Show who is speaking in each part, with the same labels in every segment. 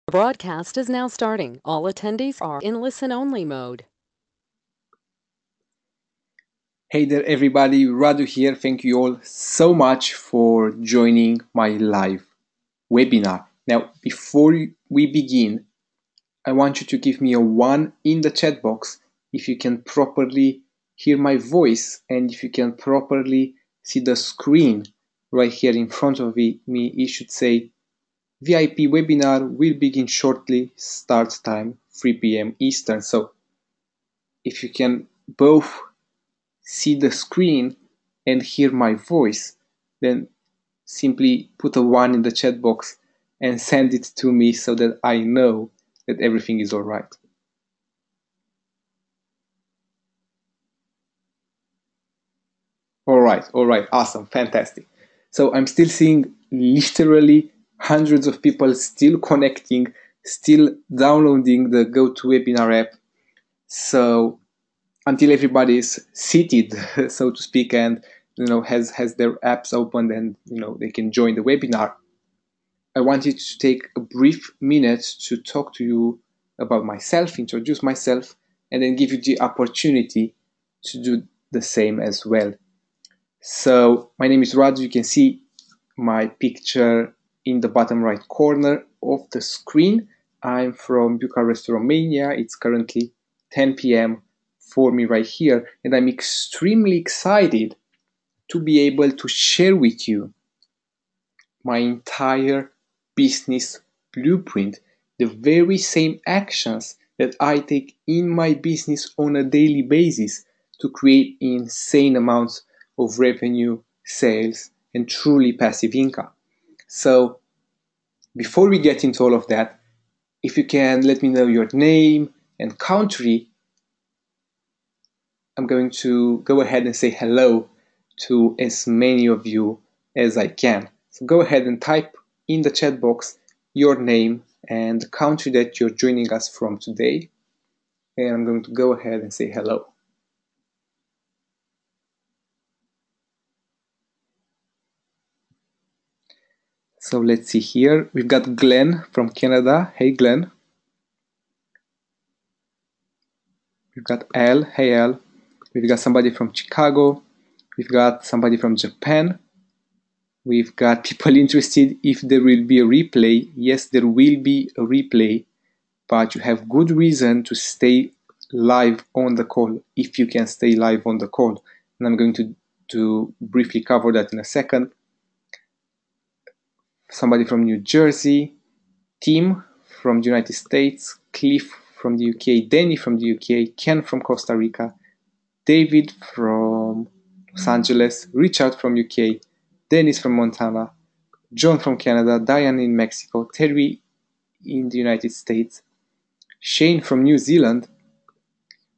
Speaker 1: The broadcast is now starting. All attendees are in listen-only mode.
Speaker 2: Hey there, everybody. Radu here. Thank you all so much for joining my live webinar. Now, before we begin, I want you to give me a 1 in the chat box if you can properly hear my voice and if you can properly see the screen right here in front of me. It should say VIP webinar will begin shortly, start time 3 p.m. Eastern. So if you can both see the screen and hear my voice, then simply put a 1 in the chat box and send it to me so that I know that everything is all right. All right, awesome, fantastic. So I'm still seeing literally hundreds of people still connecting, still downloading the GoToWebinar app. So until everybody is seated, so to speak, and has their apps open and they can join the webinar, I wanted to take a brief minute to talk to you about myself, introduce myself, and then give you the opportunity to do the same as well. So my name is Radu. You can see my picture in the bottom right corner of the screen. I'm from Bucharest, Romania. It's currently 10 p.m. for me right here, and I'm extremely excited to be able to share with you my entire business blueprint, the very same actions that I take in my business on a daily basis to create insane amounts of revenue, sales, and truly passive income. So before we get into all of that, if you can let me know your name and country, I'm going to go ahead and say hello to as many of you as I can. So go ahead and type in the chat box your name and the country that you're joining us from today. And I'm going to go ahead and say hello. So let's see here. We've got Glenn from Canada. Hey, Glenn. We've got Al. Hey, Al. We've got somebody from Chicago. We've got somebody from Japan. We've got people interested if there will be a replay. Yes, there will be a replay, but you have good reason to stay live on the call if you can stay live on the call. And I'm going to briefly cover that in a second. Somebody from New Jersey, Tim from the United States, Cliff from the UK, Danny from the UK, Ken from Costa Rica, David from Los Angeles, Richard from UK, Dennis from Montana, John from Canada, Diane in Mexico, Terry in the United States, Shane from New Zealand.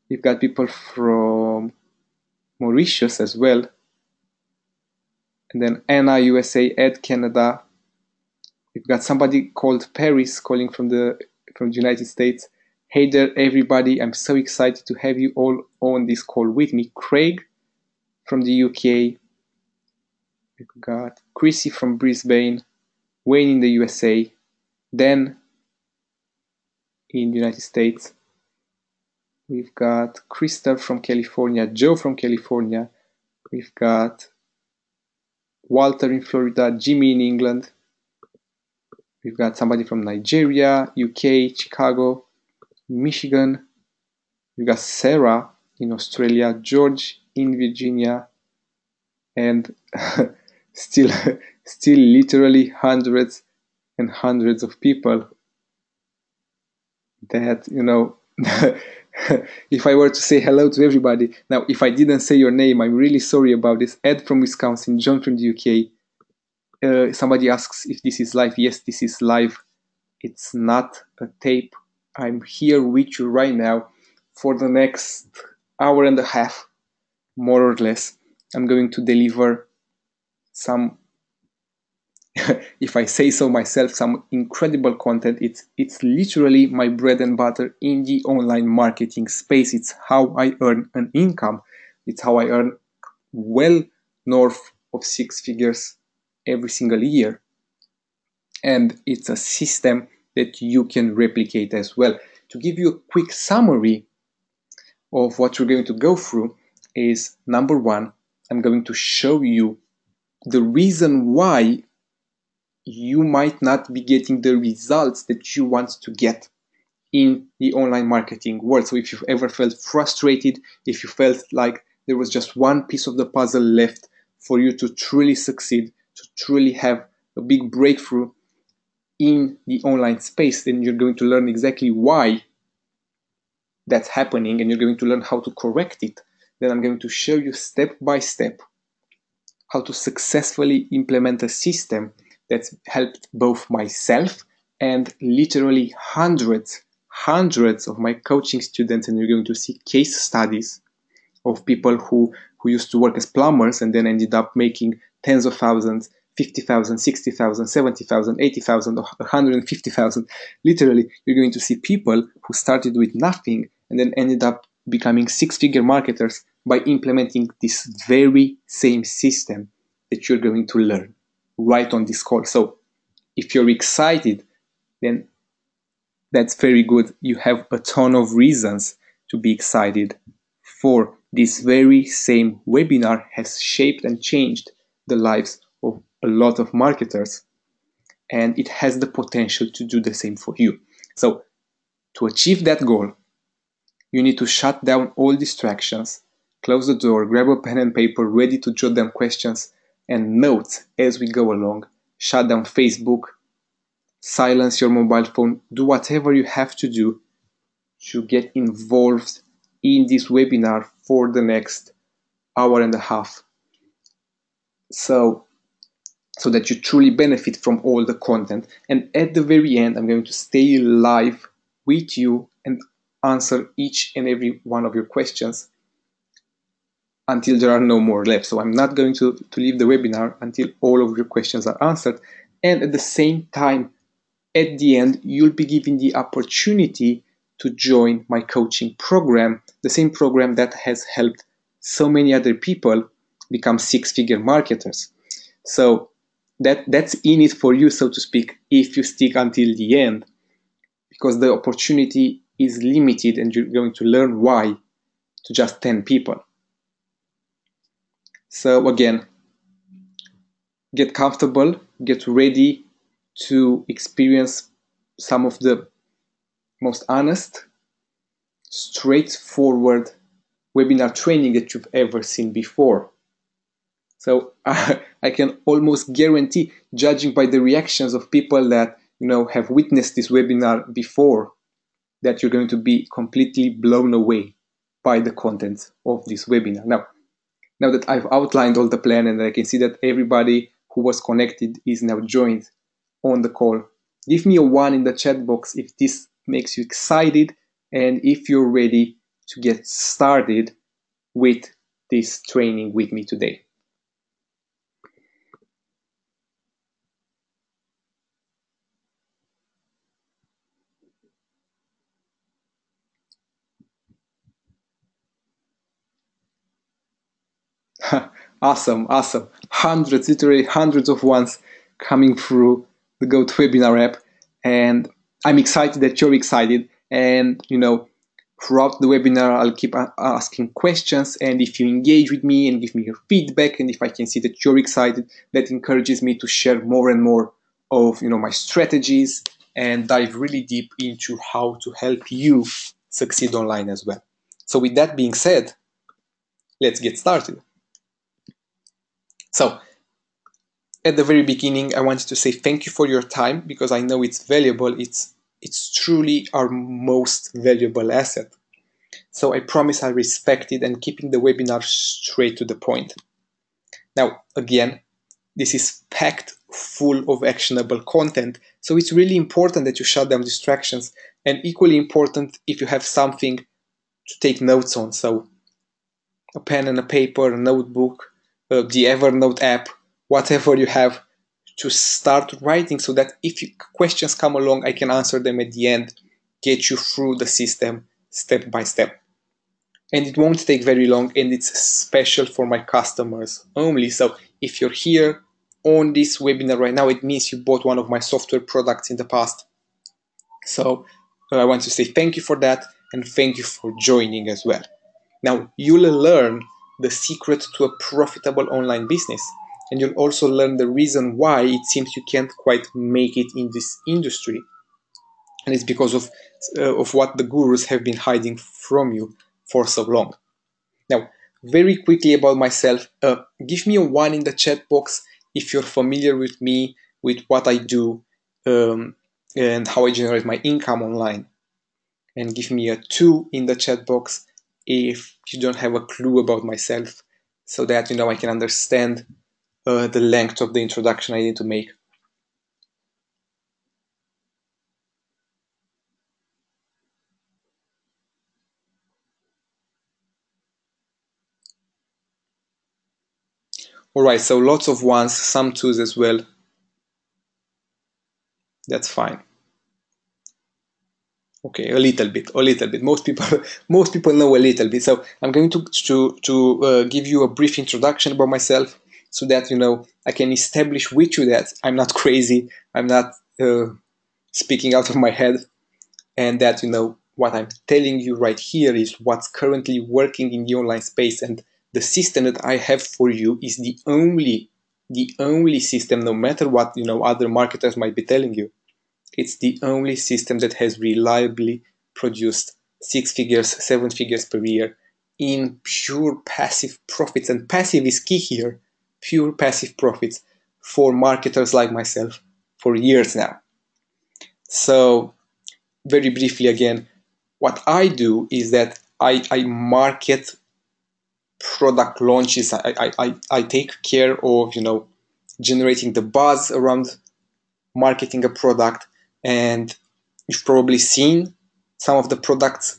Speaker 2: We've got people from Mauritius as well. And then Anna, USA, Ed, Canada. We've got somebody called Paris calling from the United States. Hey there, everybody. I'm so excited to have you all on this call with me. Craig from the UK. We've got Chrissy from Brisbane. Wayne in the USA. Dan in the United States. We've got Krista from California. Joe from California. We've got Walter in Florida. Jimmy in England. We've got somebody from Nigeria, UK, Chicago, Michigan. We've got Sarah in Australia, George in Virginia, and still literally hundreds and hundreds of people that, if I were to say hello to everybody. Now, if I didn't say your name, I'm really sorry about this. Ed from Wisconsin, John from the UK. Somebody asks if this is live. Yes, this is live. It's not a tape. I'm here with you right now for the next hour and a half, more or less. I'm going to deliver some, if I say so myself, some incredible content. It's literally my bread and butter in the online marketing space. It's how I earn an income. It's how I earn well north of 6 figures every single year. And it's a system that you can replicate as well. To give you a quick summary of what we're going to go through is, number one, I'm going to show you the reason why you might not be getting the results that you want to get in the online marketing world. So if you've ever felt frustrated, if you felt like there was just one piece of the puzzle left for you to truly succeed, to truly have a big breakthrough in the online space, then you're going to learn exactly why that's happening, and you're going to learn how to correct it. Then I'm going to show you step by step how to successfully implement a system that's helped both myself and literally hundreds of my coaching students. And you're going to see case studies of people who used to work as plumbers and then ended up making tens of thousands, 50,000, 60,000, 70,000, 80,000, 150,000. Literally, you're going to see people who started with nothing and then ended up becoming six-figure marketers by implementing this very same system that you're going to learn right on this call. So if you're excited, then that's very good. You have a ton of reasons to be excited, for this very same webinar has shaped and changed the lives of a lot of marketers, and it has the potential to do the same for you. So to achieve that goal, you need to shut down all distractions, close the door, grab a pen and paper ready to jot down questions and notes as we go along. Shut down Facebook, silence your mobile phone, do whatever you have to do to get involved in this webinar for the next hour and a half. So that you truly benefit from all the content. And at the very end, I'm going to stay live with you and answer each and every one of your questions until there are no more left. So I'm not going to leave the webinar until all of your questions are answered. And at the same time, at the end, you'll be given the opportunity to join my coaching program, the same program that has helped so many other people become six-figure marketers. So that's in it for you, so to speak, if you stick until the end, because the opportunity is limited and you're going to learn why to just 10 people. So again, get comfortable, get ready to experience some of the most honest, straightforward webinar training that you've ever seen before. So I can almost guarantee, judging by the reactions of people that have witnessed this webinar before, that you're going to be completely blown away by the content of this webinar. Now that I've outlined all the plan and I can see that everybody who was connected is now joined on the call, give me a 1 in the chat box if this makes you excited and if you're ready to get started with this training with me today. Awesome. Hundreds, literally hundreds of ones coming through the GoToWebinar app. And I'm excited that you're excited. And, throughout the webinar, I'll keep asking questions. And if you engage with me and give me your feedback, and if I can see that you're excited, that encourages me to share more and more of, my strategies and dive really deep into how to help you succeed online as well. So with that being said, let's get started. So, at the very beginning, I wanted to say thank you for your time, because I know it's valuable. It's truly our most valuable asset. So I promise I'll respect it and keeping the webinar straight to the point. Now, again, this is packed full of actionable content. So it's really important that you shut down distractions, and equally important if you have something to take notes on. So a pen and a paper, a notebook, the Evernote app, whatever you have, to start writing, so that if questions come along, I can answer them at the end, get you through the system step by step. And it won't take very long, and it's special for my customers only. So if you're here on this webinar right now, it means you bought one of my software products in the past. So I want to say thank you for that, and thank you for joining as well. Now, you'll learn the secret to a profitable online business, and you'll also learn the reason why it seems you can't quite make it in this industry. And it's because of what the gurus have been hiding from you for so long. Now, very quickly about myself, give me a 1 in the chat box if you're familiar with me, with what I do, and how I generate my income online. And give me a 2 in the chat box if you don't have a clue about myself, so that I can understand the length of the introduction I need to make. Alright, so lots of 1s, some 2s as well. That's fine. Okay, a little bit. Most people know a little bit. So I'm going to give you a brief introduction about myself, so that I can establish with you that I'm not crazy. I'm not speaking out of my head, and that what I'm telling you right here is what's currently working in the online space, and the system that I have for you is the only system, no matter what other marketers might be telling you. It's the only system that has reliably produced 6 figures, 7 figures per year in pure passive profits. And passive is key here. Pure passive profits for marketers like myself for years now. So very briefly again, what I do is that I market product launches. I take care of generating the buzz around marketing a product. And you've probably seen some of the products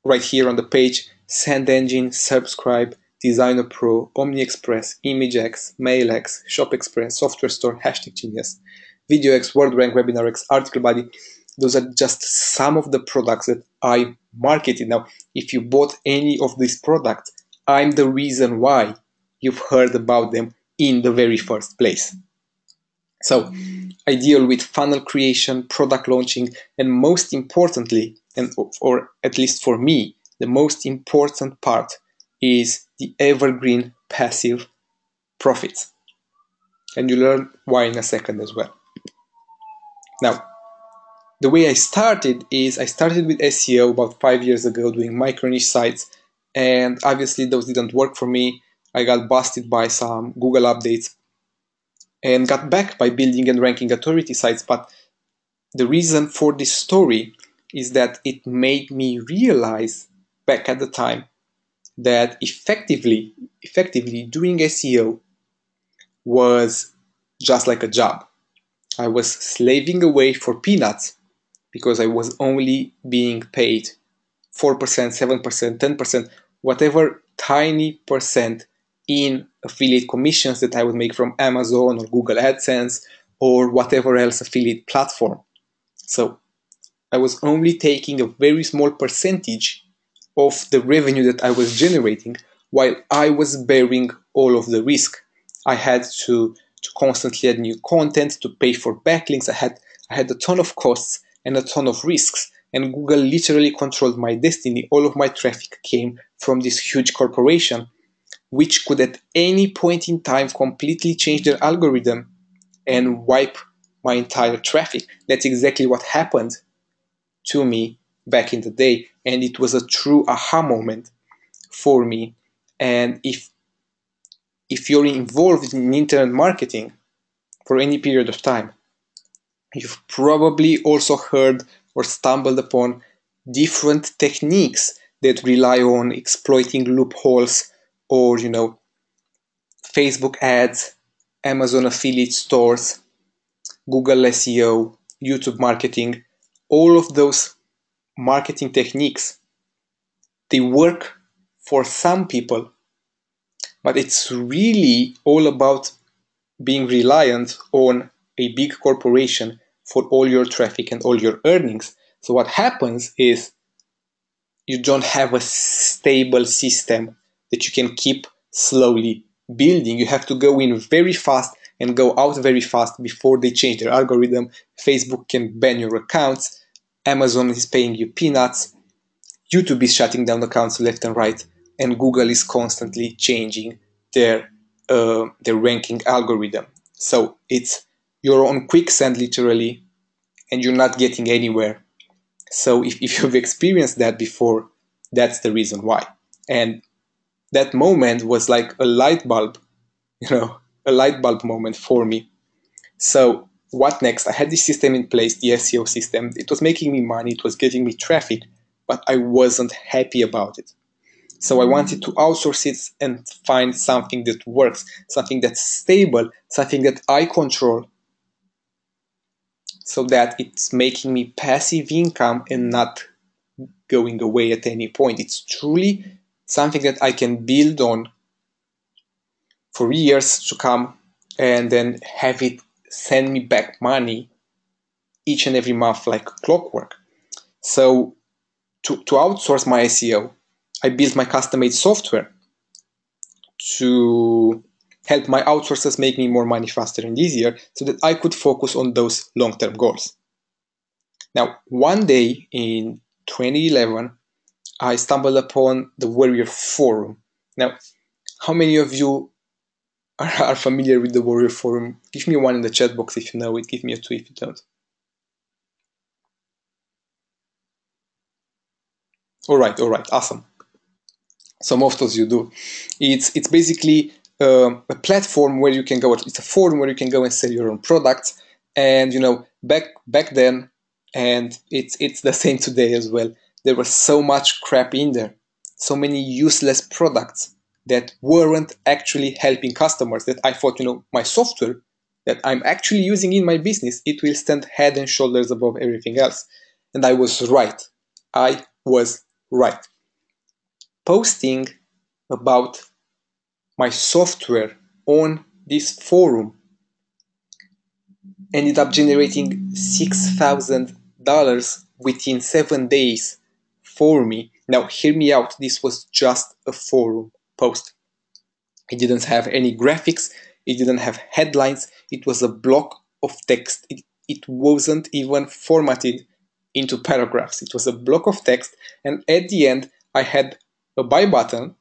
Speaker 2: right here on the page: SendEngine, Subscribe, Designer Pro, OmniExpress, ImageX, MailX, ShopExpress, Software Store, Hashtag Genius, VideoX, WordRank, WebinarX, Article Buddy. Those are just some of the products that I marketed. Now, if you bought any of these products, I'm the reason why you've heard about them in the very first place. So I deal with funnel creation, product launching, and most importantly, or at least for me, the most important part is the evergreen passive profits. And you learn why in a second as well. Now, the way I started is I started with SEO about 5 years ago, doing micro niche sites, and obviously those didn't work for me. I got busted by some Google updates and got back by building and ranking authority sites. But the reason for this story is that it made me realize back at the time that effectively doing SEO was just like a job. I was slaving away for peanuts because I was only being paid 4%, 7%, 10%, whatever tiny percent in affiliate commissions that I would make from Amazon or Google AdSense or whatever else affiliate platform. So I was only taking a very small percentage of the revenue that I was generating, while I was bearing all of the risk. I had to constantly add new content, to pay for backlinks. I had a ton of costs and a ton of risks, and Google literally controlled my destiny. All of my traffic came from this huge corporation, which could at any point in time completely change their algorithm and wipe my entire traffic. That's exactly what happened to me back in the day, and it was a true aha moment for me. And if you're involved in internet marketing for any period of time, you've probably also heard or stumbled upon different techniques that rely on exploiting loopholes, or Facebook ads, Amazon affiliate stores, Google SEO, YouTube marketing. All of those marketing techniques, they work for some people, but it's really all about being reliant on a big corporation for all your traffic and all your earnings. So what happens is you don't have a stable system that you can keep slowly building. You have to go in very fast and go out very fast before they change their algorithm. Facebook can ban your accounts. Amazon is paying you peanuts, YouTube is shutting down accounts left and right, and Google is constantly changing their ranking algorithm. So you're on quicksand literally, and you're not getting anywhere. So if you've experienced that before, that's the reason why. And that moment was like a light bulb, a light bulb moment for me. So what next? I had this system in place, the SEO system. It was making me money, it was getting me traffic, but I wasn't happy about it. So I wanted to outsource it and find something that works, something that's stable, something that I control, so that it's making me passive income and not going away at any point. It's truly something that I can build on for years to come and then have it send me back money each and every month like clockwork. So to outsource my SEO, I built my custom-made software to help my outsourcers make me more money faster and easier so that I could focus on those long-term goals. Now, one day in 2011, I stumbled upon the Warrior Forum. Now, how many of you are familiar with the Warrior Forum? Give me one in the chat box if you know it. Give me a 2 if you don't. All right, awesome. So most of you do. It's basically a platform where you can go. It's a forum where you can go and sell your own products. And back then, and it's the same today as well. There was so much crap in there, so many useless products that weren't actually helping customers. That I thought, my software that I'm actually using in my business, it will stand head and shoulders above everything else. And I was right. I was right. Posting about my software on this forum ended up generating $6,000 within 7 days for me. Now, hear me out. This was just a forum post. It didn't have any graphics. It didn't have headlines. It was a block of text. It wasn't even formatted into paragraphs. It was a block of text. And at the end, I had a buy button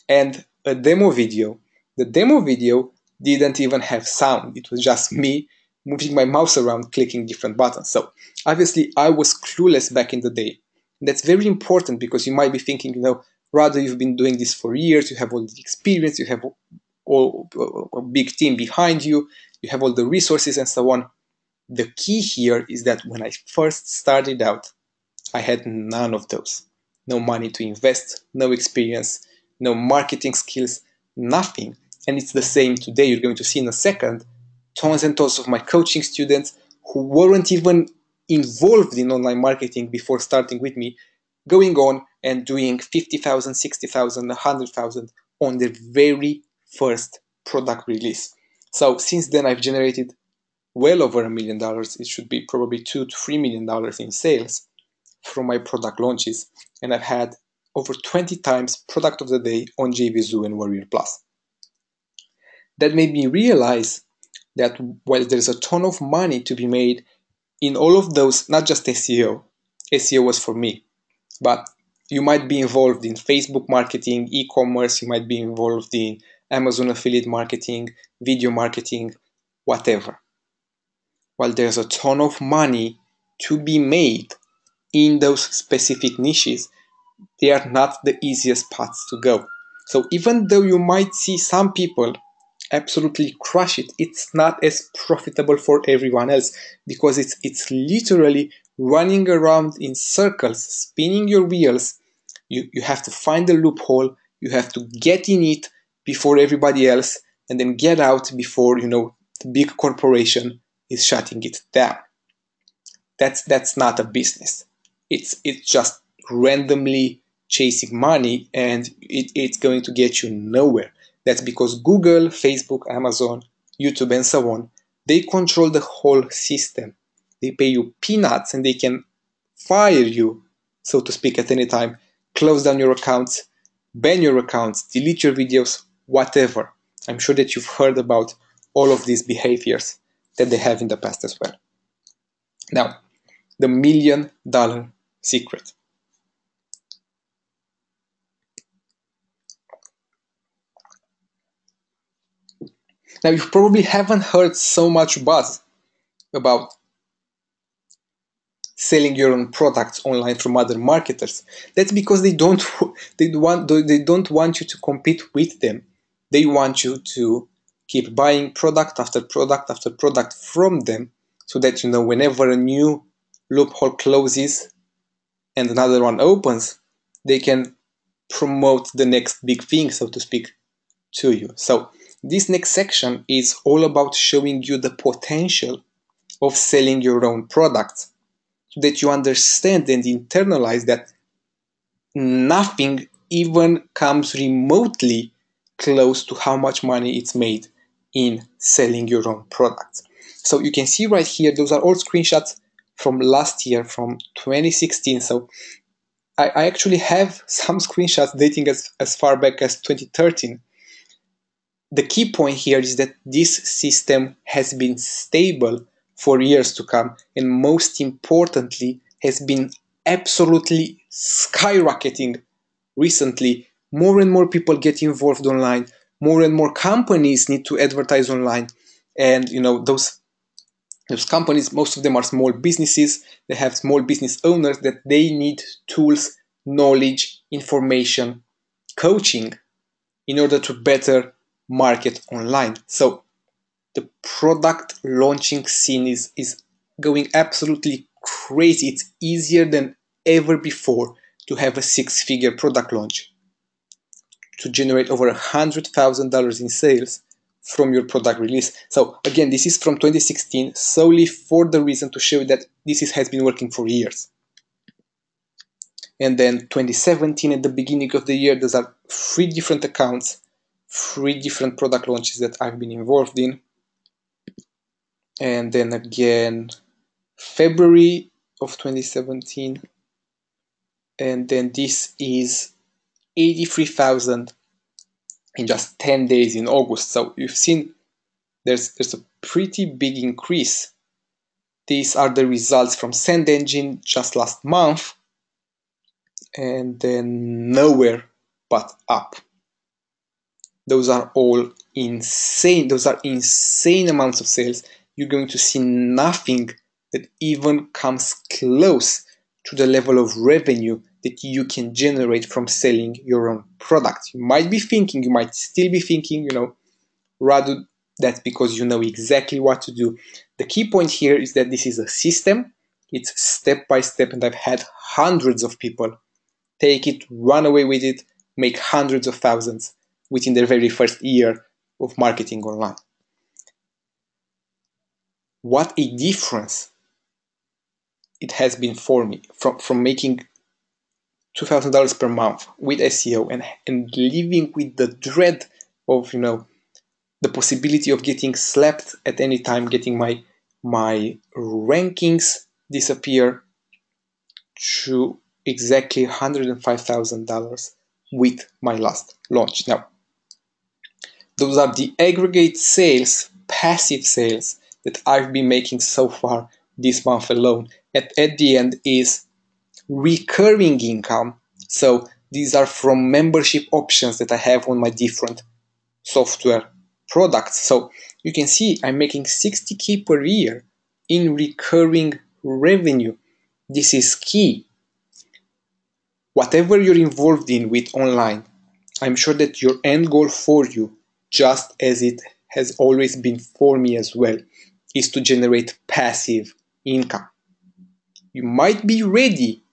Speaker 2: and a demo video. The demo video didn't even have sound. It was just me moving my mouse around, clicking different buttons. So obviously I was clueless back in the day. That's very important because you might be thinking, rather you've been doing this for years, you have all the experience, you have a big team behind you, you have all the resources and so on. The key here is that when I first started out, I had none of those. No money to invest, no experience, no marketing skills, nothing. And it's the same today. You're going to see in a second tons and tons of my coaching students who weren't even involved in online marketing before starting with me, going on and doing 50,000, 60,000, 100,000 on their very first product release. So since then, I've generated well over $1 million. It should be probably $2 to $3 million in sales from my product launches. And I've had over 20 times product of the day on JVZoo and Warrior Plus. That made me realize that while there's a ton of money to be made in all of those, not just SEO, SEO was for me, but you might be involved in Facebook marketing, e-commerce, you might be involved in Amazon affiliate marketing, video marketing, whatever. While there's a ton of money to be made in those specific niches, they are not the easiest paths to go. So even though you might see some people absolutely crush it, it's not as profitable for everyone else because it's literally running around in circles, spinning your wheels. You have to find a loophole, you have to get in it before everybody else, and then get out before the big corporation is shutting it down. That's not a business. It's just randomly chasing money, and it's going to get you nowhere. That's because Google, Facebook, Amazon, YouTube, and so on, they control the whole system. They pay you peanuts and they can fire you, so to speak, at any time, close down your accounts, ban your accounts, delete your videos, whatever. I'm sure that you've heard about all of these behaviors that they have in the past as well. Now, the $1 million secret. Now, you probably haven't heard so much buzz about selling your own products online from other marketers. That's because they don't want you to compete with them. They want you to keep buying product after product after product from them, so that whenever a new loophole closes and another one opens, they can promote the next big thing, so to speak, to you. So this next section is all about showing you the potential of selling your own products, so that you understand and internalize that nothing even comes remotely close to how much money it's made in selling your own products. So you can see right here, those are all screenshots from last year, from 2016. So I actually have some screenshots dating as far back as 2013. The key point here is that this system has been stable for years to come, and most importantly, has been absolutely skyrocketing recently. More and more people get involved online, more and more companies need to advertise online, and those companies, most of them are small businesses. They have small business owners that they need tools, knowledge, information, coaching in order to better market online. So the product launching scene is going absolutely crazy. It's easier than ever before to have a six-figure product launch, to generate over $100,000 in sales from your product release. So again, this is from 2016, solely for the reason to show that this has been working for years. And then 2017, at the beginning of the year, those are 3 different accounts, 3 different product launches that I've been involved in. And then again, February of 2017. And then this is 83,000 in just 10 days in August. So you've seen there's a pretty big increase. These are the results from SendEngine just last month. And then nowhere but up. Those are all insane. Those are insane amounts of sales. You're going to see nothing that even comes close to the level of revenue that you can generate from selling your own products. You might still be thinking, Radu, that's because you know exactly what to do. The key point here is that this is a system. It's step by step, and I've had hundreds of people take it, run away with it, make hundreds of thousands within their very first year of marketing online. What a difference it has been for me from making $2,000 per month with SEO and living with the dread of the possibility of getting slapped at any time, getting my rankings disappear, to exactly $105,000 with my last launch. Now, those are the aggregate sales, passive sales, that I've been making so far this month alone. At the end is recurring income. So these are from membership options that I have on my different software products. So you can see I'm making 60K per year in recurring revenue. This is key. Whatever you're involved in with online, I'm sure that your end goal for you, just as it has always been for me as well, is to generate passive income. You might be ready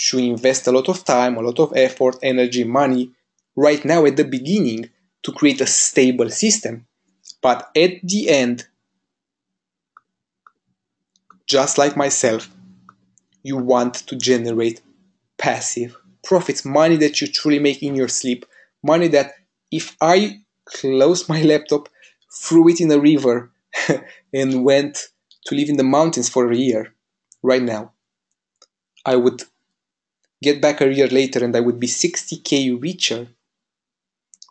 Speaker 2: to invest a lot of time, a lot of effort, energy, money right now at the beginning to create a stable system. But at the end, just like myself, you want to generate passive profits, money that you truly make in your sleep, money that if I closed my laptop, threw it in a river and went to live in the mountains for a year right now, I would get back a year later and I would be 60K richer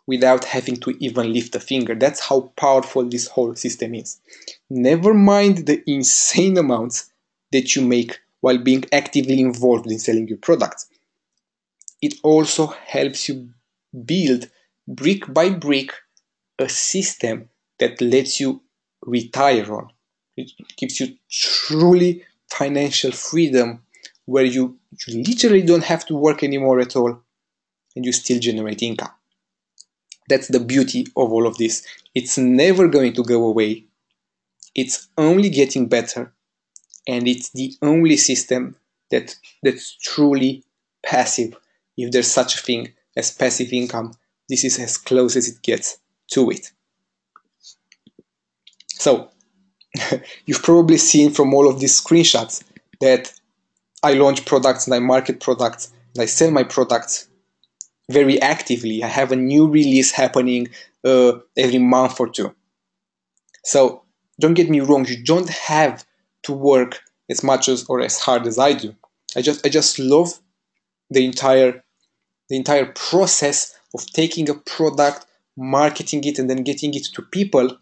Speaker 2: without having to even lift a finger. That's how powerful this whole system is. Never mind the insane amounts that you make while being actively involved in selling your products. It also helps you build brick by brick a system that lets you retire on. It gives you truly financial freedom where you literally don't have to work anymore at all and you still generate income. That's the beauty of all of this. It's never going to go away. It's only getting better, and it's the only system that's truly passive. If there's such a thing as passive income, this is as close as it gets to it. So you've probably seen from all of these screenshots that I launch products and I market products and I sell my products very actively. I have a new release happening every month or two. So don't get me wrong, you don't have to work as much as or as hard as I do. I just love the entire process of taking a product, marketing it, and then getting it to people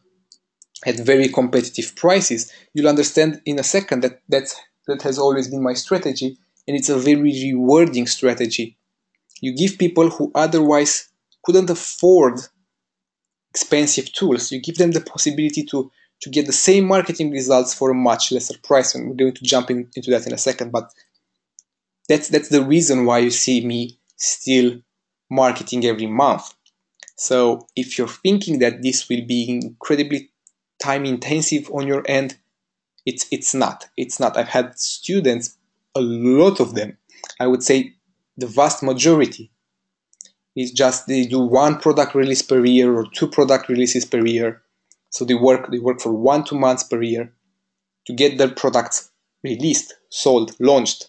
Speaker 2: at very competitive prices. You'll understand in a second that has always been my strategy, and it's a very rewarding strategy. You give people who otherwise couldn't afford expensive tools, you give them the possibility to get the same marketing results for a much lesser price, and we're going to jump into that in a second, but that's the reason why you see me still marketing every month. So if you're thinking that this will be incredibly time intensive on your end, it's not. I've had students, a lot of them, I would say the vast majority, is just they do one product release per year or two product releases per year. So they work for 1-2 months per year to get their products released, sold, launched,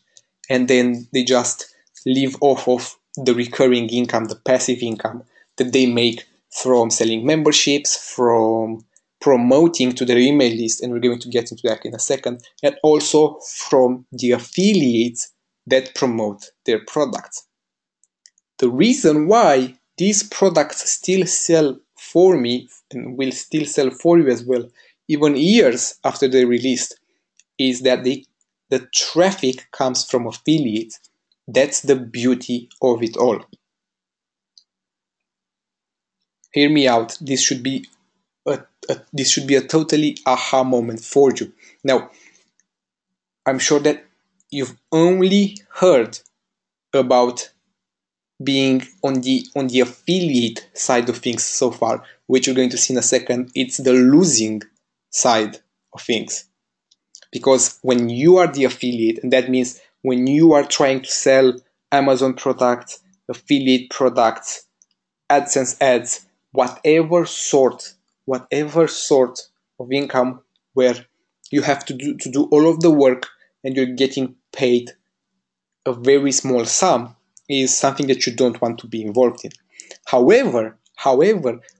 Speaker 2: and then they just live off of the recurring income, the passive income that they make from selling memberships, from promoting to their email list, and we're going to get into that in a second, and also from the affiliates that promote their products. The reason why these products still sell for me and will still sell for you as well, even years after they're released, is that the traffic comes from affiliates. That's the beauty of it all. Hear me out. This should be a totally aha moment for you. Now, I'm sure that you've only heard about being on the affiliate side of things so far, which you're going to see in a second. It's the losing side of things. Because when you are the affiliate, and that means when you are trying to sell Amazon products, affiliate products, AdSense ads, whatever sort of income where you have to do all of the work and you're getting paid a very small sum, is something that you don't want to be involved in. However,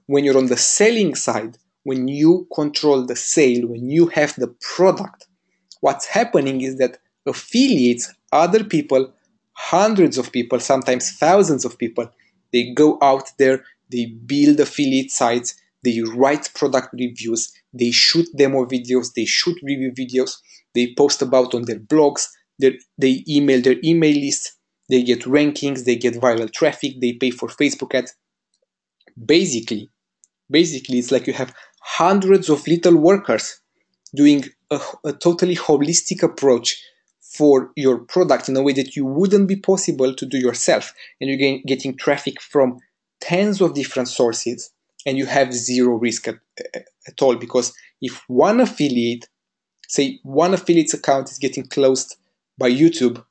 Speaker 2: when you're on the selling side, when you control the sale, when you have the product, what's happening is that affiliates, other people, hundreds of people, sometimes thousands of people, they go out there, they build affiliate sites, they write product reviews, they shoot demo videos, they shoot review videos, they post about on their blogs, they email their email list, they get rankings, they get viral traffic, they pay for Facebook ads. Basically, it's like you have hundreds of little workers doing a totally holistic approach for your product in a way that you wouldn't be possible to do yourself. And you're getting traffic from tens of different sources, and you have zero risk at all. Because if one affiliate's account is getting closed by YouTube,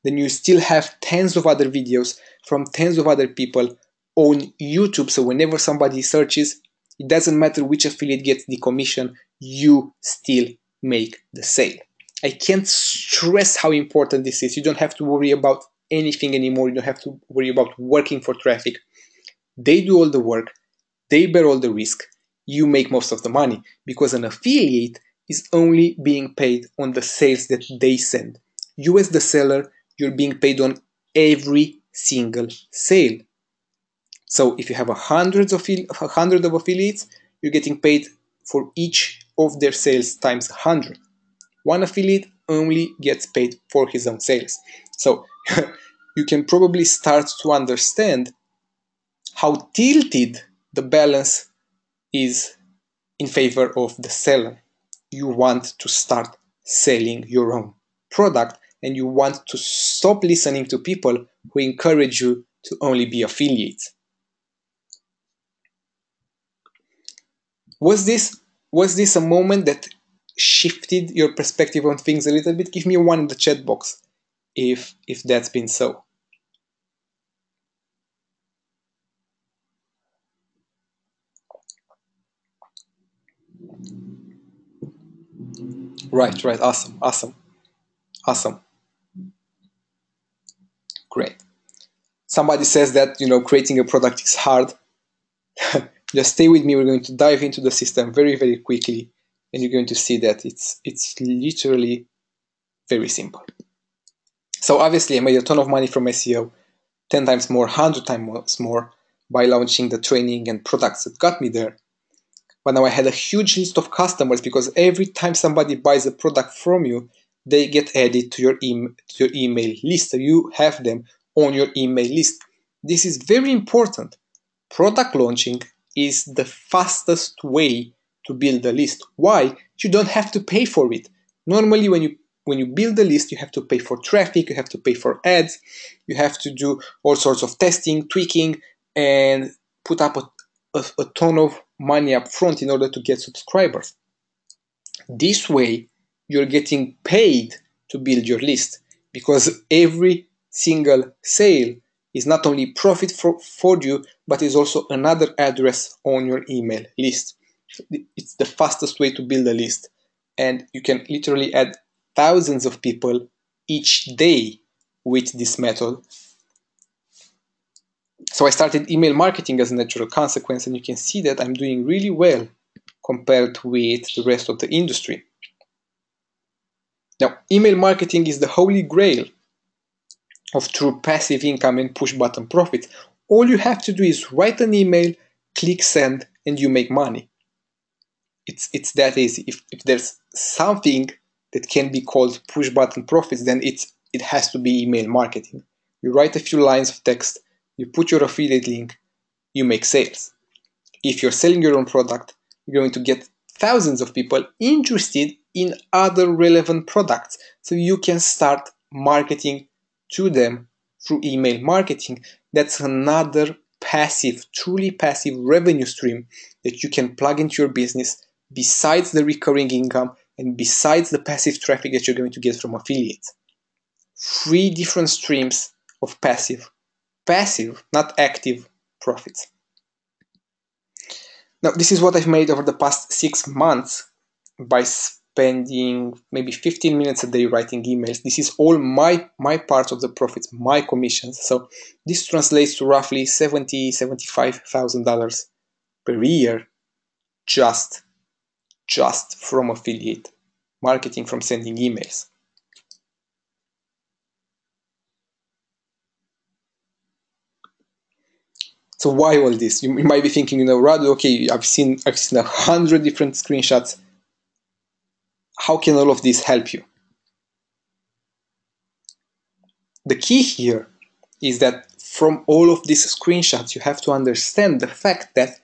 Speaker 2: then you still have tens of other videos from tens of other people on YouTube. So whenever somebody searches, it doesn't matter which affiliate gets the commission, you still make the sale. I can't stress how important this is. You don't have to worry about anything anymore. You don't have to worry about working for traffic. They do all the work. They bear all the risk. You make most of the money, because an affiliate is only being paid on the sales that they send. You as the seller, you're being paid on every single sale. So if you have 100 of affiliates, you're getting paid for each of their sales times 100. One affiliate, only gets paid for his own sales. So you can probably start to understand how tilted the balance is in favor of the seller. You want to start selling your own product, and you want to stop listening to people who encourage you to only be affiliates. Was this a moment that shifted your perspective on things a little bit? Give me one in the chat box if that's been so. Right, awesome. Great. Somebody says that, creating a product is hard. Just stay with me. We're going to dive into the system very, very quickly, and you're going to see that it's literally very simple. So obviously I made a ton of money from SEO, 10 times more, 100 times more, by launching the training and products that got me there. But now I had a huge list of customers, because every time somebody buys a product from you, they get added to your email list. So you have them on your email list. This is very important. Product launching is the fastest way to build a list. Why? You don't have to pay for it. Normally when you build a list, you have to pay for traffic, you have to pay for ads, you have to do all sorts of testing, tweaking, and put up a ton of money up front in order to get subscribers. This way, you're getting paid to build your list, because every single sale is not only profit for you, but is also another address on your email list. It's the fastest way to build a list, and you can literally add thousands of people each day with this method. So I started email marketing as a natural consequence, and you can see that I'm doing really well compared with the rest of the industry. Now, email marketing is the holy grail of true passive income and push button profits. All you have to do is write an email, click send, and you make money. It's that easy. If there's something that can be called push button profits, then it has to be email marketing. You write a few lines of text, you put your affiliate link, you make sales. If you're selling your own product, you're going to get thousands of people interested in other relevant products. So you can start marketing to them through email marketing. That's another passive, truly passive revenue stream that you can plug into your business, besides the recurring income and besides the passive traffic that you're going to get from affiliates. 3 different streams of passive, not active profits. Now, this is what I've made over the past 6 months by spending maybe 15 minutes a day writing emails. This is all my part of the profits, my commissions. So this translates to roughly $75,000 per year just from affiliate marketing, from sending emails. So why all this? You might be thinking, Radu, okay, I've seen 100 different screenshots. How can all of this help you? The key here is that from all of these screenshots, you have to understand the fact that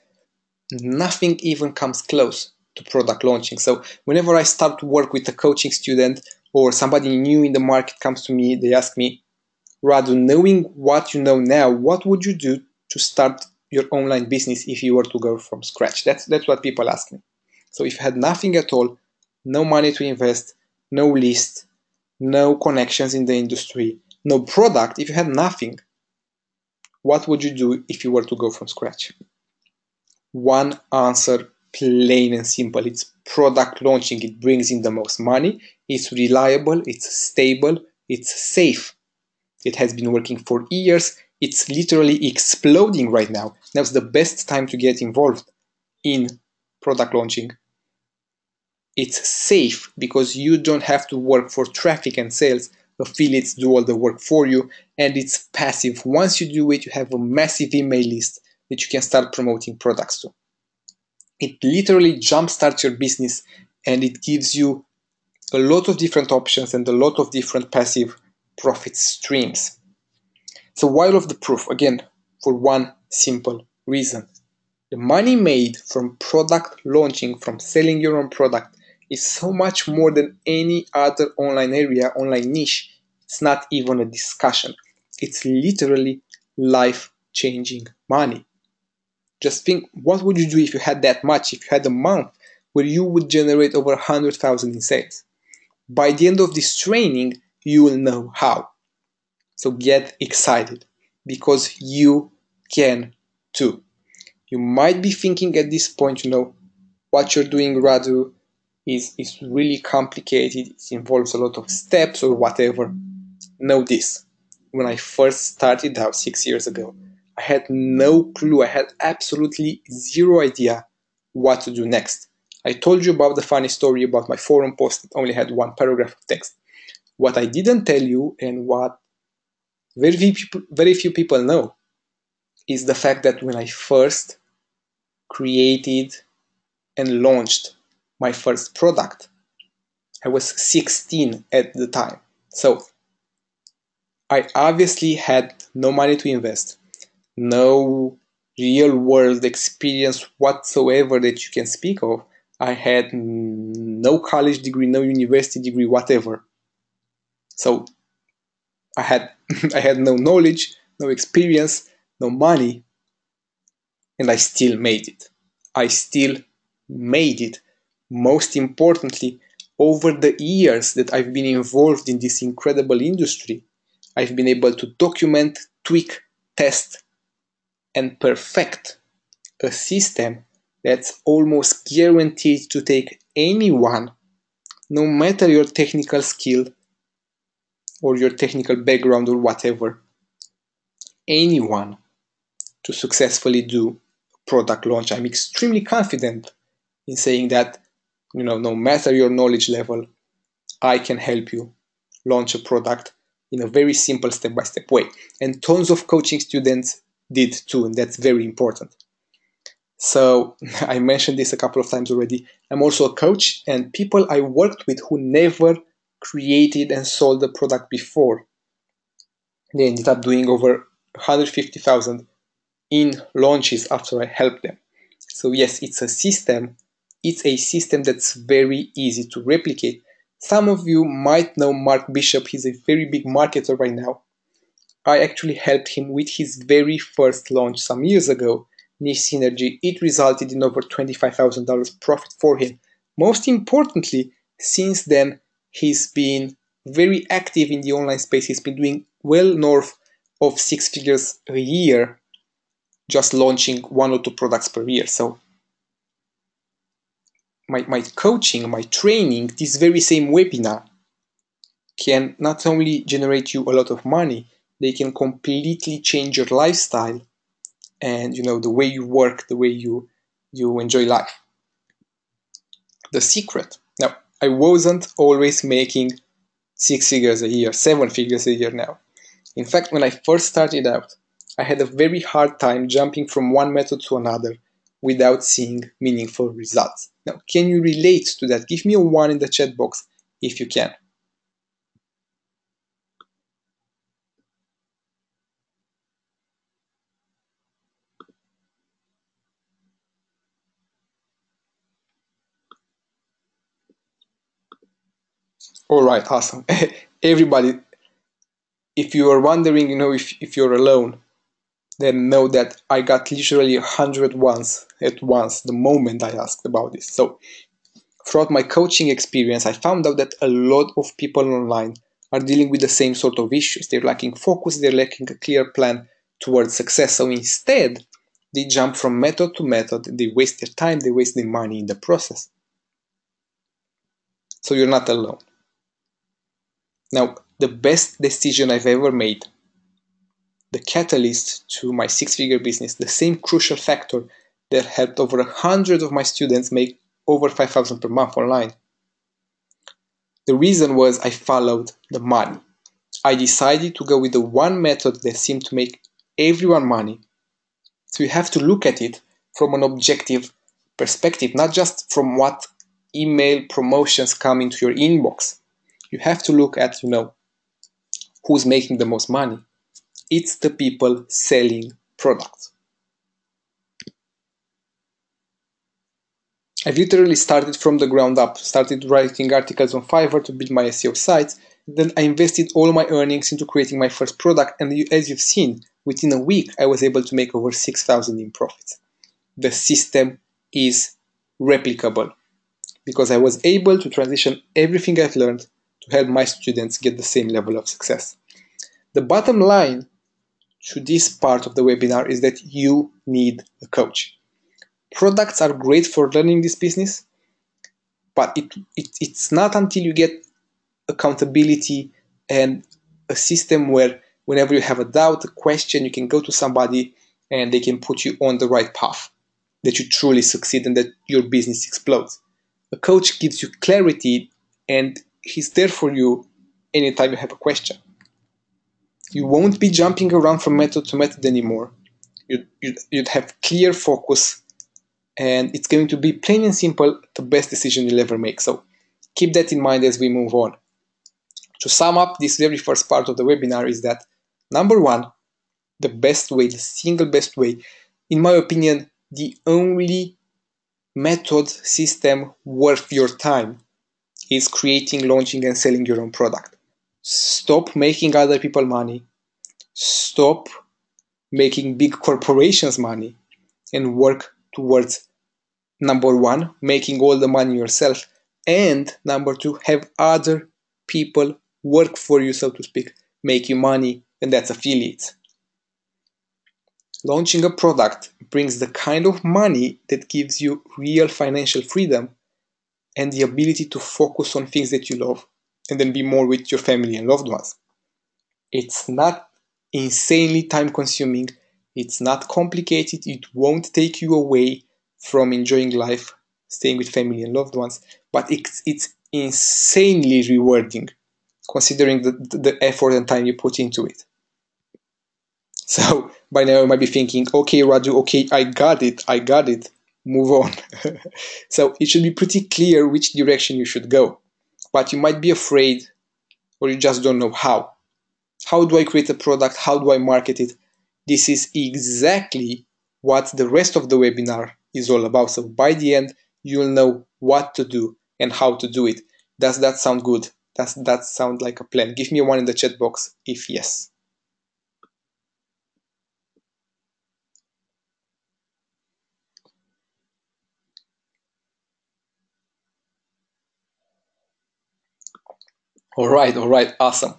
Speaker 2: nothing even comes close to product launching. So whenever I start to work with a coaching student or somebody new in the market comes to me, they ask me, Radu, knowing what you know now, what would you do to start your online business if you were to go from scratch? That's what people ask me. So if you had nothing at all, no money to invest, no list, no connections in the industry, no product, if you had nothing, what would you do if you were to go from scratch? One answer, plain and simple. It's product launching. It brings in the most money. It's reliable. It's stable. It's safe. It has been working for years. It's literally exploding right now. Now's the best time to get involved in product launching. It's safe because you don't have to work for traffic and sales. Affiliates do all the work for you, and it's passive. Once you do it, you have a massive email list that you can start promoting products to. It literally jumpstarts your business, and it gives you a lot of different options and a lot of different passive profit streams. So why all of the proof? Again, for one simple reason. The money made from product launching, from selling your own product, is so much more than any other online area, online niche. It's not even a discussion. It's literally life-changing money. Just think, what would you do if you had that much, if you had a month where you would generate over 100,000 in sales? By the end of this training, you will know how. So get excited, because you can too. You might be thinking at this point, what you're doing, Radu, is really complicated. It involves a lot of steps or whatever. Know this. When I first started out 6 years ago, I had no clue. I had absolutely zero idea what to do next. I told you about the funny story about my forum post that only had one paragraph of text. What I didn't tell you, and what very few people know, is the fact that when I first created and launched my first product, I was 16 at the time. So I obviously had no money to invest, no real world experience whatsoever that you can speak of. I had no college degree, no university degree, whatever. So I had I had no knowledge, no experience, no money, and I still made it. I still made it. Most importantly, over the years that I've been involved in this incredible industry, I've been able to document, tweak, test, and perfect a system that's almost guaranteed to take anyone, no matter your technical skill or your technical background or whatever, anyone, to successfully do product launch. I'm extremely confident in saying that, no matter your knowledge level, I can help you launch a product in a very simple step-by-step way. And tons of coaching students did too, and that's very important. So I mentioned this a couple of times already. I'm also a coach, and people I worked with who never created and sold a product before, they ended up doing over 150,000 in launches after I helped them. So yes, it's a system. It's a system that's very easy to replicate. Some of you might know Mark Bishop. He's a very big marketer right now. I actually helped him with his very first launch some years ago, Niche Synergy. It resulted in over $25,000 profit for him. Most importantly, since then, he's been very active in the online space. He's been doing well north of 6 figures a year, just launching 1 or 2 products per year. So my coaching, my training, this very same webinar can not only generate you a lot of money, they can completely change your lifestyle and the way you work, the way you enjoy life. The secret. Now, I wasn't always making 6 figures a year, 7 figures a year now. In fact, when I first started out, I had a very hard time jumping from one method to another without seeing meaningful results. Now, can you relate to that? Give me a 1 in the chat box if you can. All right, awesome. Everybody, if you are wondering, if you're alone, then know that I got literally 100 ones at once the moment I asked about this. So throughout my coaching experience, I found out that a lot of people online are dealing with the same sort of issues. They're lacking focus, they're lacking a clear plan towards success. So instead, they jump from method to method, they waste their time, they waste their money in the process. So you're not alone. Now, the best decision I've ever made, the catalyst to my 6-figure business, the same crucial factor that helped over 100 of my students make over 5,000 per month online. The reason was I followed the money. I decided to go with the one method that seemed to make everyone money. So you have to look at it from an objective perspective, not just from what email promotions coming to your inbox. You have to look at, who's making the most money. It's the people selling products. I've literally started from the ground up, started writing articles on Fiverr to build my SEO sites. Then I invested all my earnings into creating my first product, and as you've seen, within a week I was able to make over 6,000 in profits. The system is replicable because I was able to transition everything I've learned to help my students get the same level of success. The bottom line to this part of the webinar is that you need a coach. Products are great for learning this business, but it's not until you get accountability and a system where whenever you have a doubt, a question, you can go to somebody and they can put you on the right path, that you truly succeed and that your business explodes. A coach gives you clarity and he's there for you anytime you have a question. You won't be jumping around from method to method anymore. You'd have clear focus, and it's going to be plain and simple the best decision you'll ever make. So keep that in mind as we move on. To sum up this very first part of the webinar is that, number one, the best way, the single best way, in my opinion, the only method system worth your time is creating, launching, and selling your own product. Stop making other people money. Stop making big corporations money and work towards, number one, making all the money yourself, and number two, have other people work for you, so to speak, make you money, and that's affiliates. Launching a product brings the kind of money that gives you real financial freedom and the ability to focus on things that you love and then be more with your family and loved ones. It's not insanely time consuming, it's not complicated, it won't take you away from enjoying life, staying with family and loved ones, but it's insanely rewarding considering the effort and time you put into it. So by now you might be thinking, okay, Raju, okay, I got it, move on. So it should be pretty clear which direction you should go, but you might be afraid or you just don't know how. How do I create a product? How do I market it? This is exactly what the rest of the webinar is all about. So by the end, you'll know what to do and how to do it. Does that sound good? Does that sound like a plan? Give me a one in the chat box if yes. All right, awesome.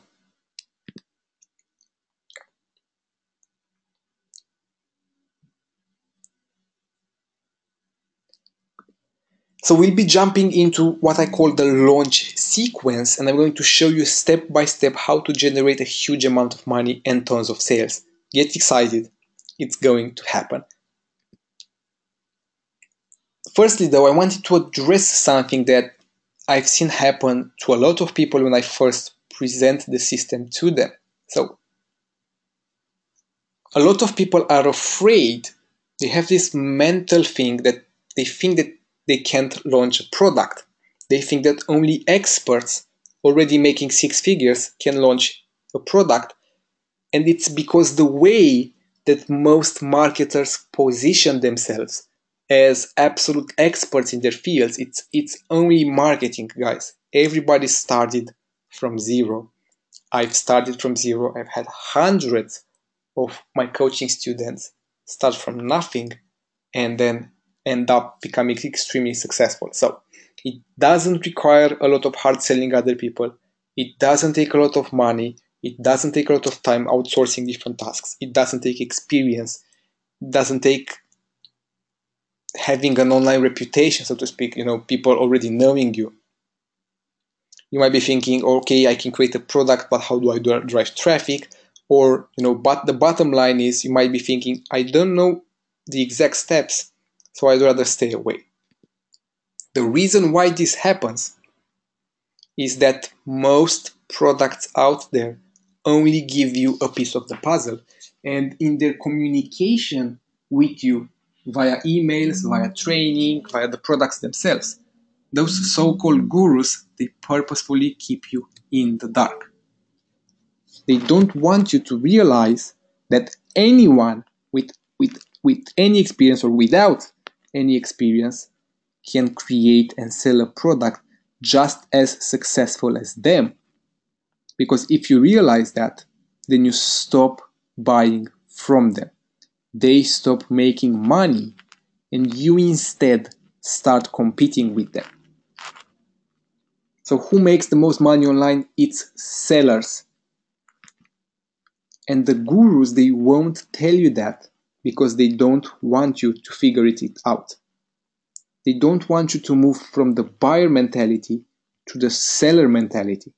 Speaker 2: So we'll be jumping into what I call the launch sequence, and I'm going to show you step by step how to generate a huge amount of money and tons of sales. Get excited, it's going to happen. Firstly though, I wanted to address something that I've seen happen to a lot of people when I first present the system to them. So a lot of people are afraid, they have this mental thing that they think that they can't launch a product. They think that only experts already making six figures can launch a product. And it's because the way that most marketers position themselves as absolute experts in their fields, it's only marketing, guys. Everybody started from zero. I've started from zero. I've had hundreds of my coaching students start from nothing and then end up becoming extremely successful. So it doesn't require a lot of hard selling other people. It doesn't take a lot of money. It doesn't take a lot of time outsourcing different tasks. It doesn't take experience. It doesn't take having an online reputation, so to speak, people already knowing you. You might be thinking, okay, I can create a product, but how do I drive traffic? Or, but the bottom line is you might be thinking, I don't know the exact steps, so I'd rather stay away. The reason why this happens is that most products out there only give you a piece of the puzzle, and in their communication with you via emails, via training, via the products themselves, Those so-called gurus, they purposefully keep you in the dark. They don't want you to realize that anyone with any experience or without any experience can create and sell a product just as successful as them. Because if you realize that, then you stop buying from them. They stop making money, and you instead start competing with them. So who makes the most money online? It's sellers. And the gurus, they won't tell you that because they don't want you to figure it out. They don't want you to move from the buyer mentality to the seller mentality.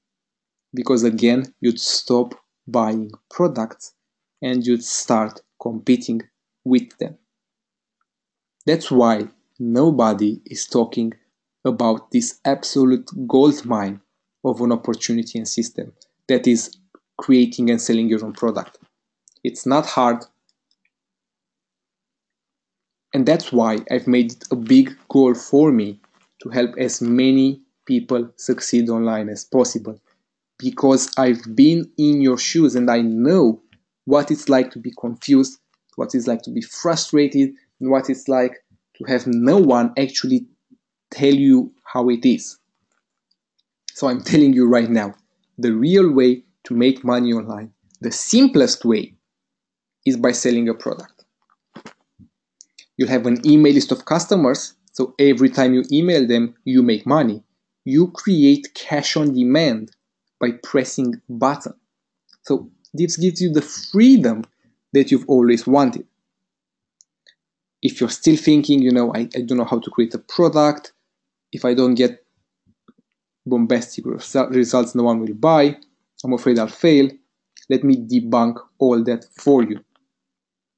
Speaker 2: Because again, you'd stop buying products and you'd start competing with them. That's why nobody is talking about this absolute goldmine of an opportunity and system that is creating and selling your own product. It's not hard. And that's why I've made it a big goal for me to help as many people succeed online as possible. Because I've been in your shoes and I know what it's like to be confused, what it's like to be frustrated, and what it's like to have no one actually tell you how it is. So I'm telling you right now, the real way to make money online, the simplest way, is by selling a product. You'll have an email list of customers, so every time you email them, you make money. You create cash on demand by pressing a button. So this gives you the freedom that you've always wanted. If you're still thinking, I don't know how to create a product, if I don't get bombastic results, no one will buy, I'm afraid I'll fail, let me debunk all that for you.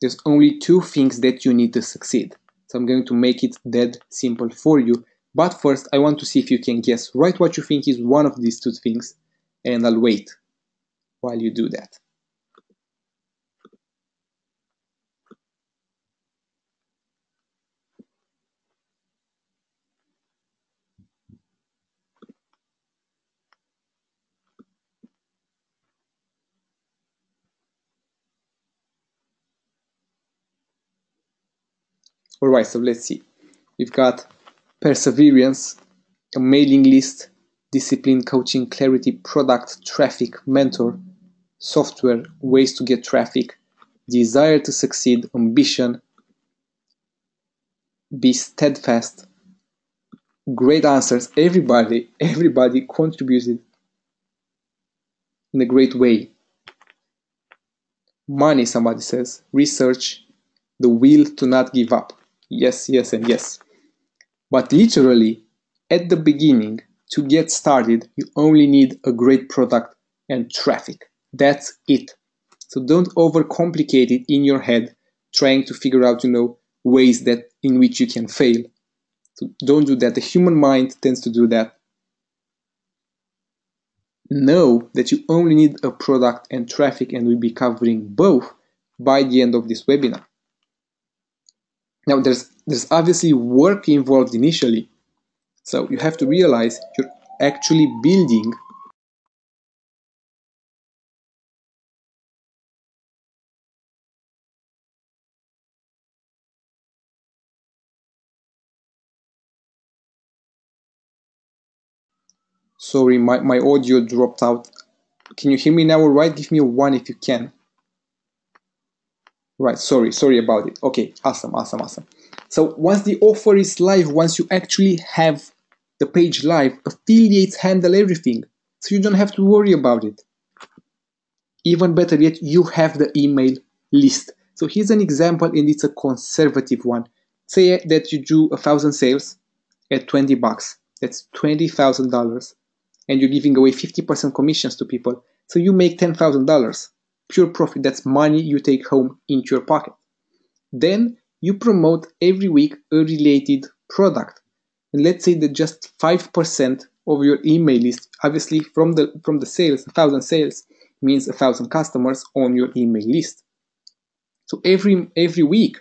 Speaker 2: There's only two things that you need to succeed. So I'm going to make it dead simple for you. But first, I want to see if you can guess right what you think is one of these two things, and I'll wait while you do that. Alright, so let's see. We've got perseverance, a mailing list, discipline, coaching, clarity, product, traffic, mentor, software, ways to get traffic, desire to succeed, ambition, be steadfast. Great answers. Everybody contributed in a great way. Money, somebody says. Research, the will to not give up. Yes, yes, and yes. But literally, at the beginning, to get started, you only need a great product and traffic. That's it. So don't overcomplicate it in your head, trying to figure out, ways that in which you can fail. So don't do that. The human mind tends to do that. Know that you only need a product and traffic, and we'll be covering both by the end of this webinar. Now, there's obviously work involved initially. So you have to realize you're actually building Sorry, my audio dropped out. Can you hear me now all right? Give me a 1 if you can. Right, sorry about it. Okay, awesome. So once the offer is live, once you actually have the page live, affiliates handle everything. So you don't have to worry about it. Even better yet, you have the email list. So here's an example, and it's a conservative one. Say that you do 1,000 sales at $20. That's $20,000. And you're giving away 50% commissions to people. So you make $10,000. Pure profit. That's money you take home into your pocket. Then you promote every week a related product. And let's say that just 5% of your email list, obviously from the sales, 1,000 sales means 1,000 customers on your email list. So every week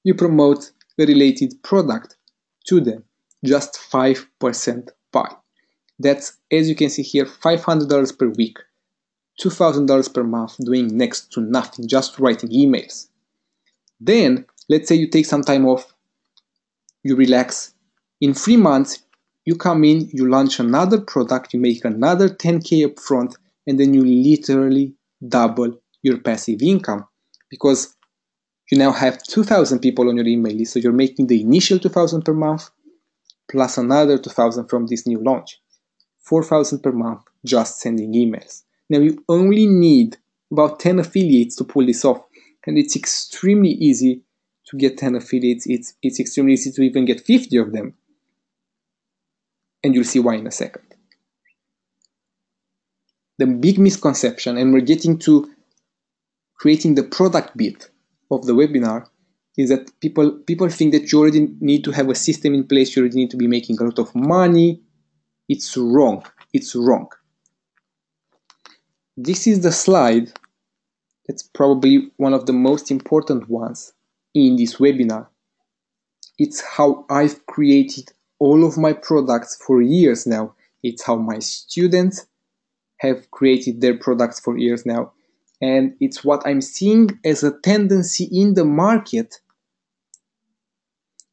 Speaker 2: you promote a related product to them. just 5% pie. That's, as you can see here, $500 per week, $2,000 per month doing next to nothing, just writing emails. Then, let's say you take some time off, you relax. In 3 months, you come in, you launch another product, you make another 10K upfront, and then you literally double your passive income because you now have 2,000 people on your email list. So you're making the initial 2,000 per month plus another 2,000 from this new launch. 4,000 per month just sending emails. Now you only need about 10 affiliates to pull this off, and it's extremely easy to get 10 affiliates. It's extremely easy to even get 50 of them, and you'll see why in a second. The big misconception, and we're getting to creating the product bit of the webinar, is that people think that you already need to have a system in place, you already need to be making a lot of money. It's wrong. It's wrong. This is the slide that's probably one of the most important ones in this webinar. It's how I've created all of my products for years now. It's how my students have created their products for years now. And it's what I'm seeing as a tendency in the market.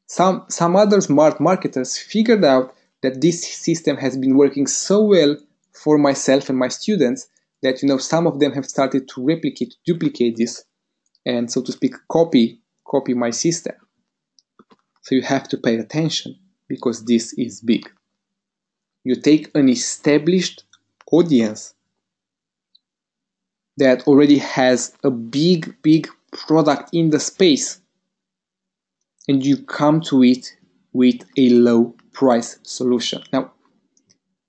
Speaker 2: Some other smart marketers figured out that this system has been working so well for myself and my students that some of them have started to duplicate this, and so to speak, copy my system. So you have to pay attention because this is big. You take an established audience that already has a big product in the space, and you come to it with a low price solution. Now,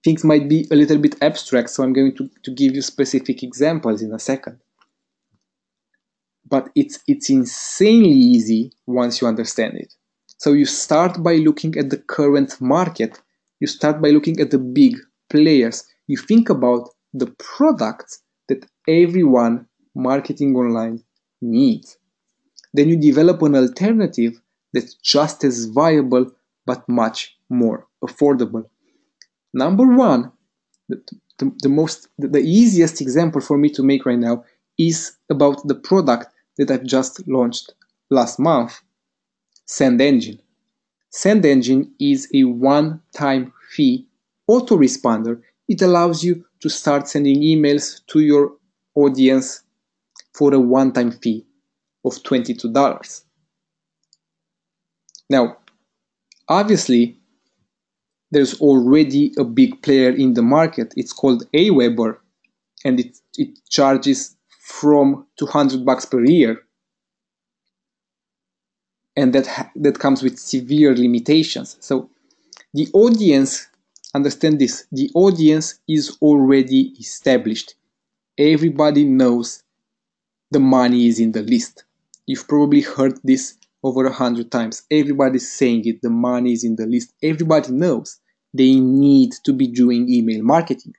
Speaker 2: things might be a little bit abstract, so I'm going to give you specific examples in a second. But it's insanely easy once you understand it. So you start by looking at the current market. You start by looking at the big players. You think about the products that everyone marketing online needs. Then you develop an alternative that's just as viable but much more affordable. Number one, the easiest example for me to make right now is about the product that I've just launched last month, SendEngine. SendEngine is a one-time fee autoresponder. It allows you to start sending emails to your audience for a one-time fee of $22. Now, obviously, there's already a big player in the market. It's called Aweber, and it charges from $200 per year, and that comes with severe limitations. So the audience, understand this, the audience is already established. Everybody knows the money is in the list. You've probably heard this over 100 times. Everybody's saying it, the money is in the list. Everybody knows they need to be doing email marketing.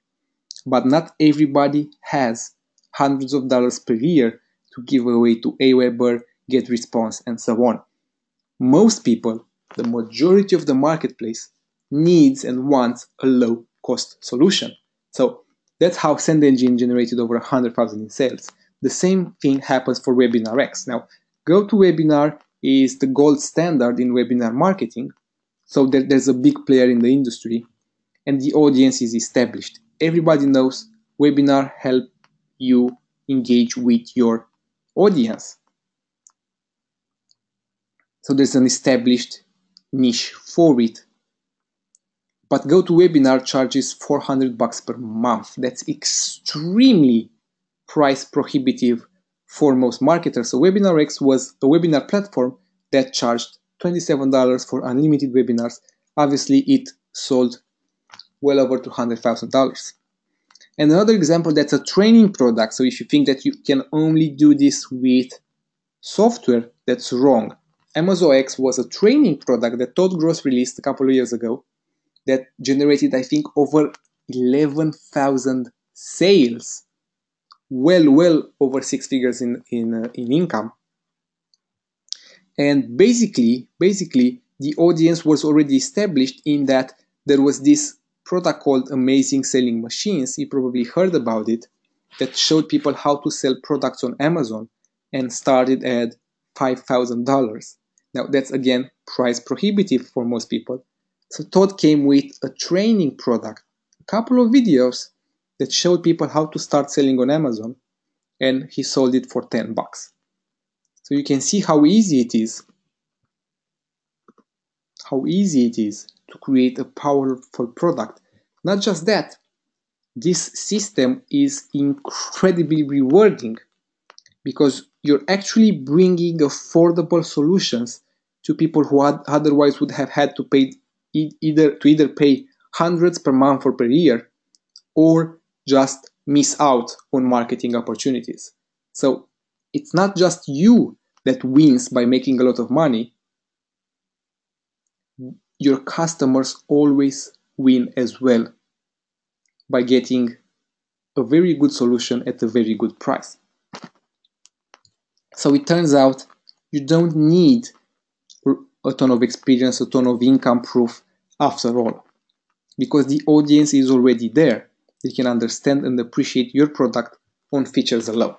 Speaker 2: But not everybody has hundreds of dollars per year to give away to Aweber, GetResponse, and so on. Most people, the majority of the marketplace, needs and wants a low-cost solution. So that's how SendEngine generated over 100,000 in sales. The same thing happens for WebinarX. Now, GoToWebinar is the gold standard in webinar marketing. So there's a big player in the industry, and the audience is established. Everybody knows webinar help you engage with your audience. So there's an established niche for it. But GoToWebinar charges $400 per month. That's extremely price prohibitive for most marketers. So WebinarX was a webinar platform that charged $27 for unlimited webinars. Obviously, it sold well over $200,000. And another example, that's a training product. So if you think that you can only do this with software, that's wrong. AmazonX was a training product that Todd Gross released a couple of years ago that generated, I think, over 11,000 sales, well over 6 figures in income. And basically, the audience was already established in that there was this product called Amazing Selling Machines. You probably heard about it, that showed people how to sell products on Amazon and started at $5,000. Now that's again price prohibitive for most people. So Todd came with a training product, a couple of videos that showed people how to start selling on Amazon, and he sold it for $10. So you can see how easy it is to create a powerful product. Not just that, this system is incredibly rewarding because you're actually bringing affordable solutions to people who otherwise would have had to pay either pay hundreds per month or per year, or just miss out on marketing opportunities. So it's not just you that wins by making a lot of money. Your customers always win as well by getting a very good solution at a very good price. So it turns out you don't need a ton of experience, a ton of income proof after all, because the audience is already there. They can understand and appreciate your product on features alone.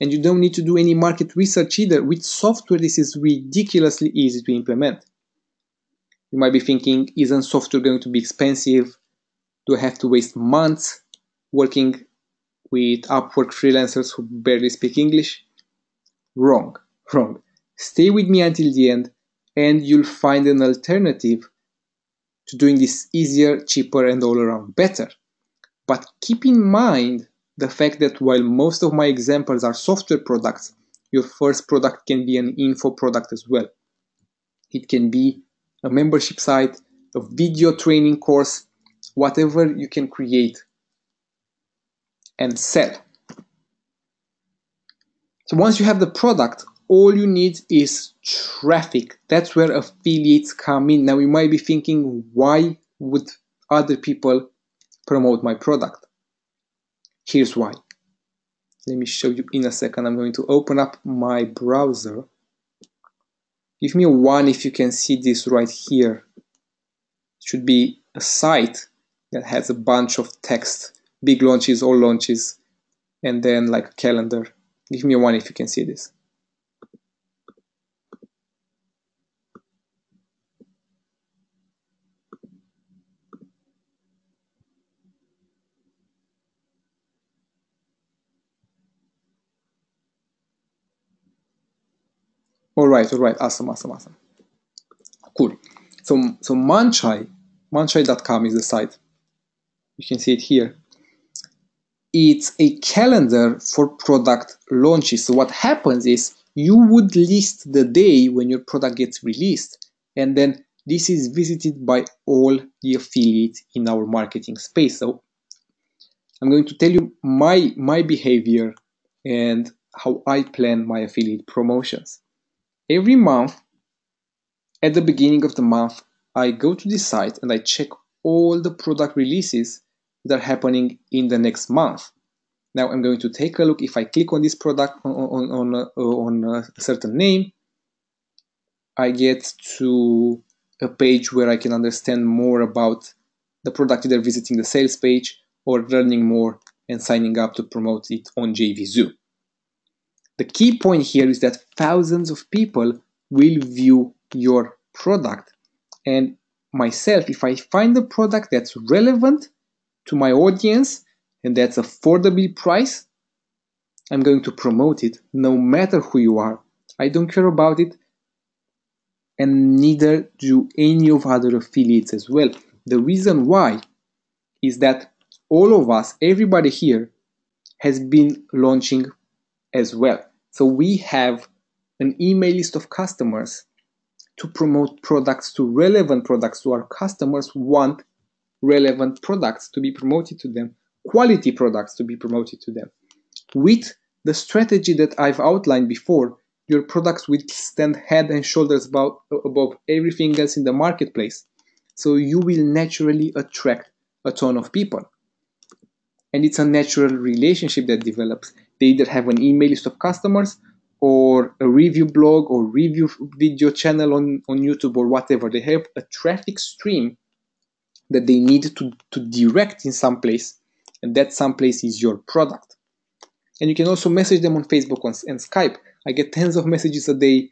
Speaker 2: And you don't need to do any market research either. With software, this is ridiculously easy to implement. You might be thinking, isn't software going to be expensive? Do I have to waste months working with Upwork freelancers who barely speak English? Wrong. Stay with me until the end and you'll find an alternative to doing this easier, cheaper, and all around better. But keep in mind the fact that while most of my examples are software products, your first product can be an info product as well. It can be a membership site, a video training course, whatever you can create and sell. So once you have the product, all you need is traffic. That's where affiliates come in. Now you might be thinking, why would other people promote my product? Here's why. Let me show you in a second. I'm going to open up my browser. Give me a 1 if you can see this right here. It should be a site that has a bunch of text, big launches, all launches, and then like a calendar. Give me a 1 if you can see this. All right, awesome. Cool. So Munchai.com is the site. You can see it here. It's a calendar for product launches. So what happens is you would list the day when your product gets released, and then this is visited by all the affiliates in our marketing space. So I'm going to tell you my behavior and how I plan my affiliate promotions. Every month, at the beginning of the month, I go to this site and I check all the product releases that are happening in the next month. Now I'm going to take a look. If I click on this product on a certain name, I get to a page where I can understand more about the product, either visiting the sales page or learning more and signing up to promote it on JVZoo. The key point here is that thousands of people will view your product. And myself, if I find a product that's relevant to my audience and that's affordably priced, I'm going to promote it no matter who you are. I don't care about it, and neither do any of other affiliates as well. The reason why is that all of us, everybody here, has been launching as well. So we have an email list of customers to promote products, to relevant products to our customers. Want relevant products to be promoted to them, quality products to be promoted to them. With the strategy that I've outlined before, your products will stand head and shoulders above everything else in the marketplace. So you will naturally attract a ton of people. And it's a natural relationship that develops. They either have an email list of customers or a review blog or review video channel on YouTube or whatever. They have a traffic stream that they need to direct in some place, and that some place is your product. And you can also message them on Facebook and Skype. I get tens of messages a day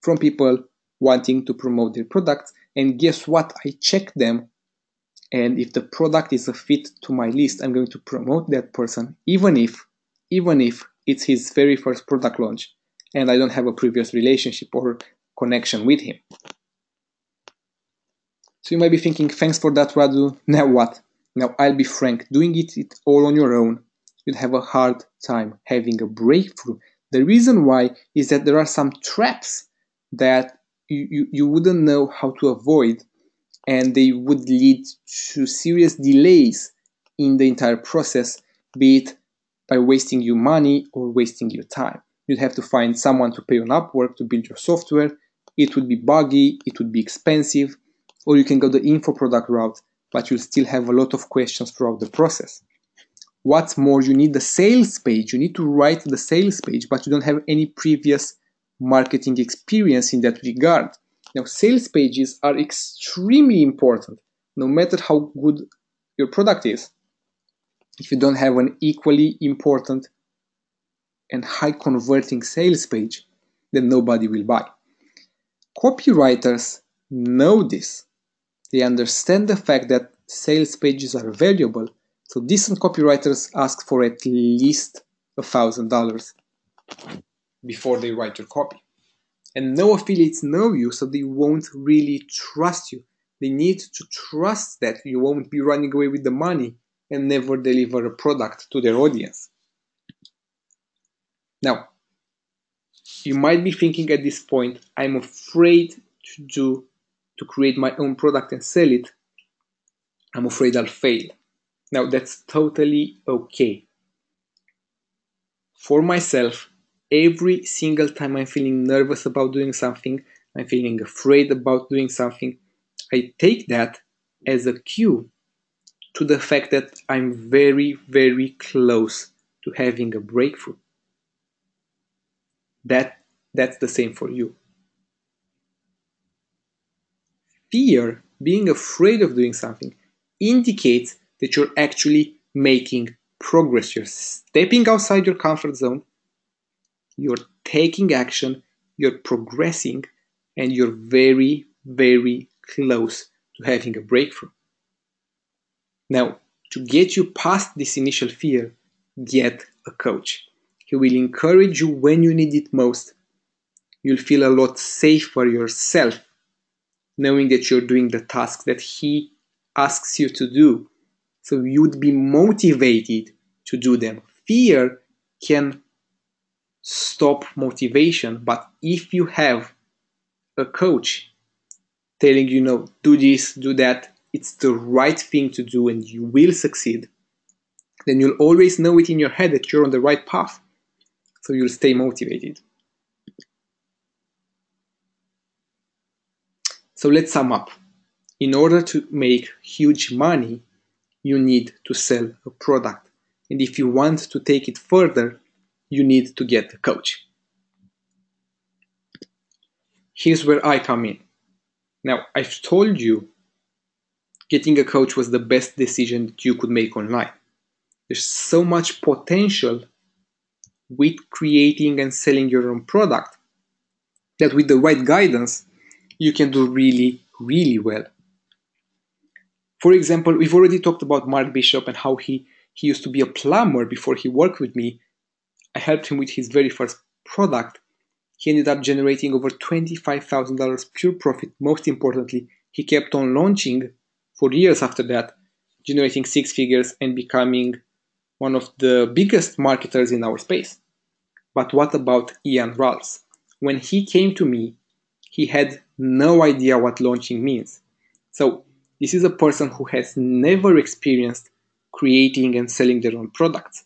Speaker 2: from people wanting to promote their products, and guess what? I check them, and if the product is a fit to my list, I'm going to promote that person, even if it's his very first product launch and I don't have a previous relationship or connection with him. So you might be thinking, thanks for that, Radu. Now what? Now I'll be frank, doing it all on your own, you'll have a hard time having a breakthrough. The reason why is that there are some traps that you wouldn't know how to avoid, and they would lead to serious delays in the entire process, be it by wasting you money or wasting your time. You'd have to find someone to pay on Upwork to build your software. It would be buggy, it would be expensive, or you can go the info product route, but you'll still have a lot of questions throughout the process. What's more, you need the sales page. You need to write the sales page, but you don't have any previous marketing experience in that regard. Now, sales pages are extremely important, no matter how good your product is. If you don't have an equally important and high converting sales page, then nobody will buy. Copywriters know this. They understand the fact that sales pages are valuable, so decent copywriters ask for at least $1,000 before they write your copy. And no affiliates know you, so they won't really trust you. They need to trust that you won't be running away with the money and never deliver a product to their audience. Now, you might be thinking at this point, I'm afraid to create my own product and sell it. I'm afraid I'll fail. Now, that's totally okay. For myself, every single time I'm feeling nervous about doing something, I'm feeling afraid about doing something, I take that as a cue to the fact that I'm very, very close to having a breakthrough. That's the same for you. Fear, being afraid of doing something, indicates that you're actually making progress. You're stepping outside your comfort zone, you're taking action, you're progressing, and you're very, very close to having a breakthrough. Now, to get you past this initial fear, get a coach. He will encourage you when you need it most. You'll feel a lot safer yourself, knowing that you're doing the tasks that he asks you to do. So you'd be motivated to do them. Fear can stop motivation, but if you have a coach telling you, no, do this, do that, it's the right thing to do and you will succeed, then you'll always know it in your head that you're on the right path. So you'll stay motivated. So let's sum up. In order to make huge money, you need to sell a product. And if you want to take it further, you need to get a coach. Here's where I come in. Now, I've told you getting a coach was the best decision that you could make online. There's so much potential with creating and selling your own product that with the right guidance, you can do really, really well. For example, we've already talked about Mark Bishop and how he used to be a plumber before he worked with me. I helped him with his very first product. He ended up generating over $25,000 pure profit. Most importantly, he kept on launching for years after that, generating six figures and becoming one of the biggest marketers in our space. But what about Ian Ralls? When he came to me, he had no idea what launching means. So this is a person who has never experienced creating and selling their own products.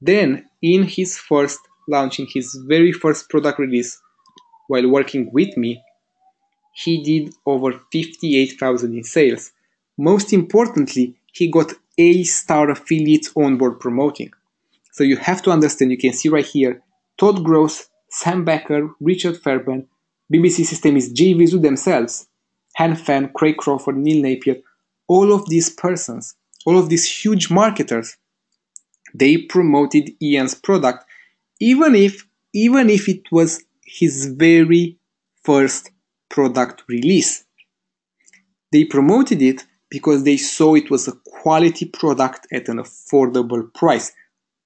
Speaker 2: Then, in his first launching his very first product release while working with me, he did over 58,000 in sales. Most importantly, he got A-star affiliates on board promoting. So you have to understand, you can see right here, Todd Gross Sam Becker, Richard Fairbairn, BBC System is Jay Vizu themselves, Han Fan, Craig Crawford, Neil Napier, all of these persons, all of these huge marketers, they promoted Ian's product even if it was his very first product release. They promoted it because they saw it was a quality product at an affordable price.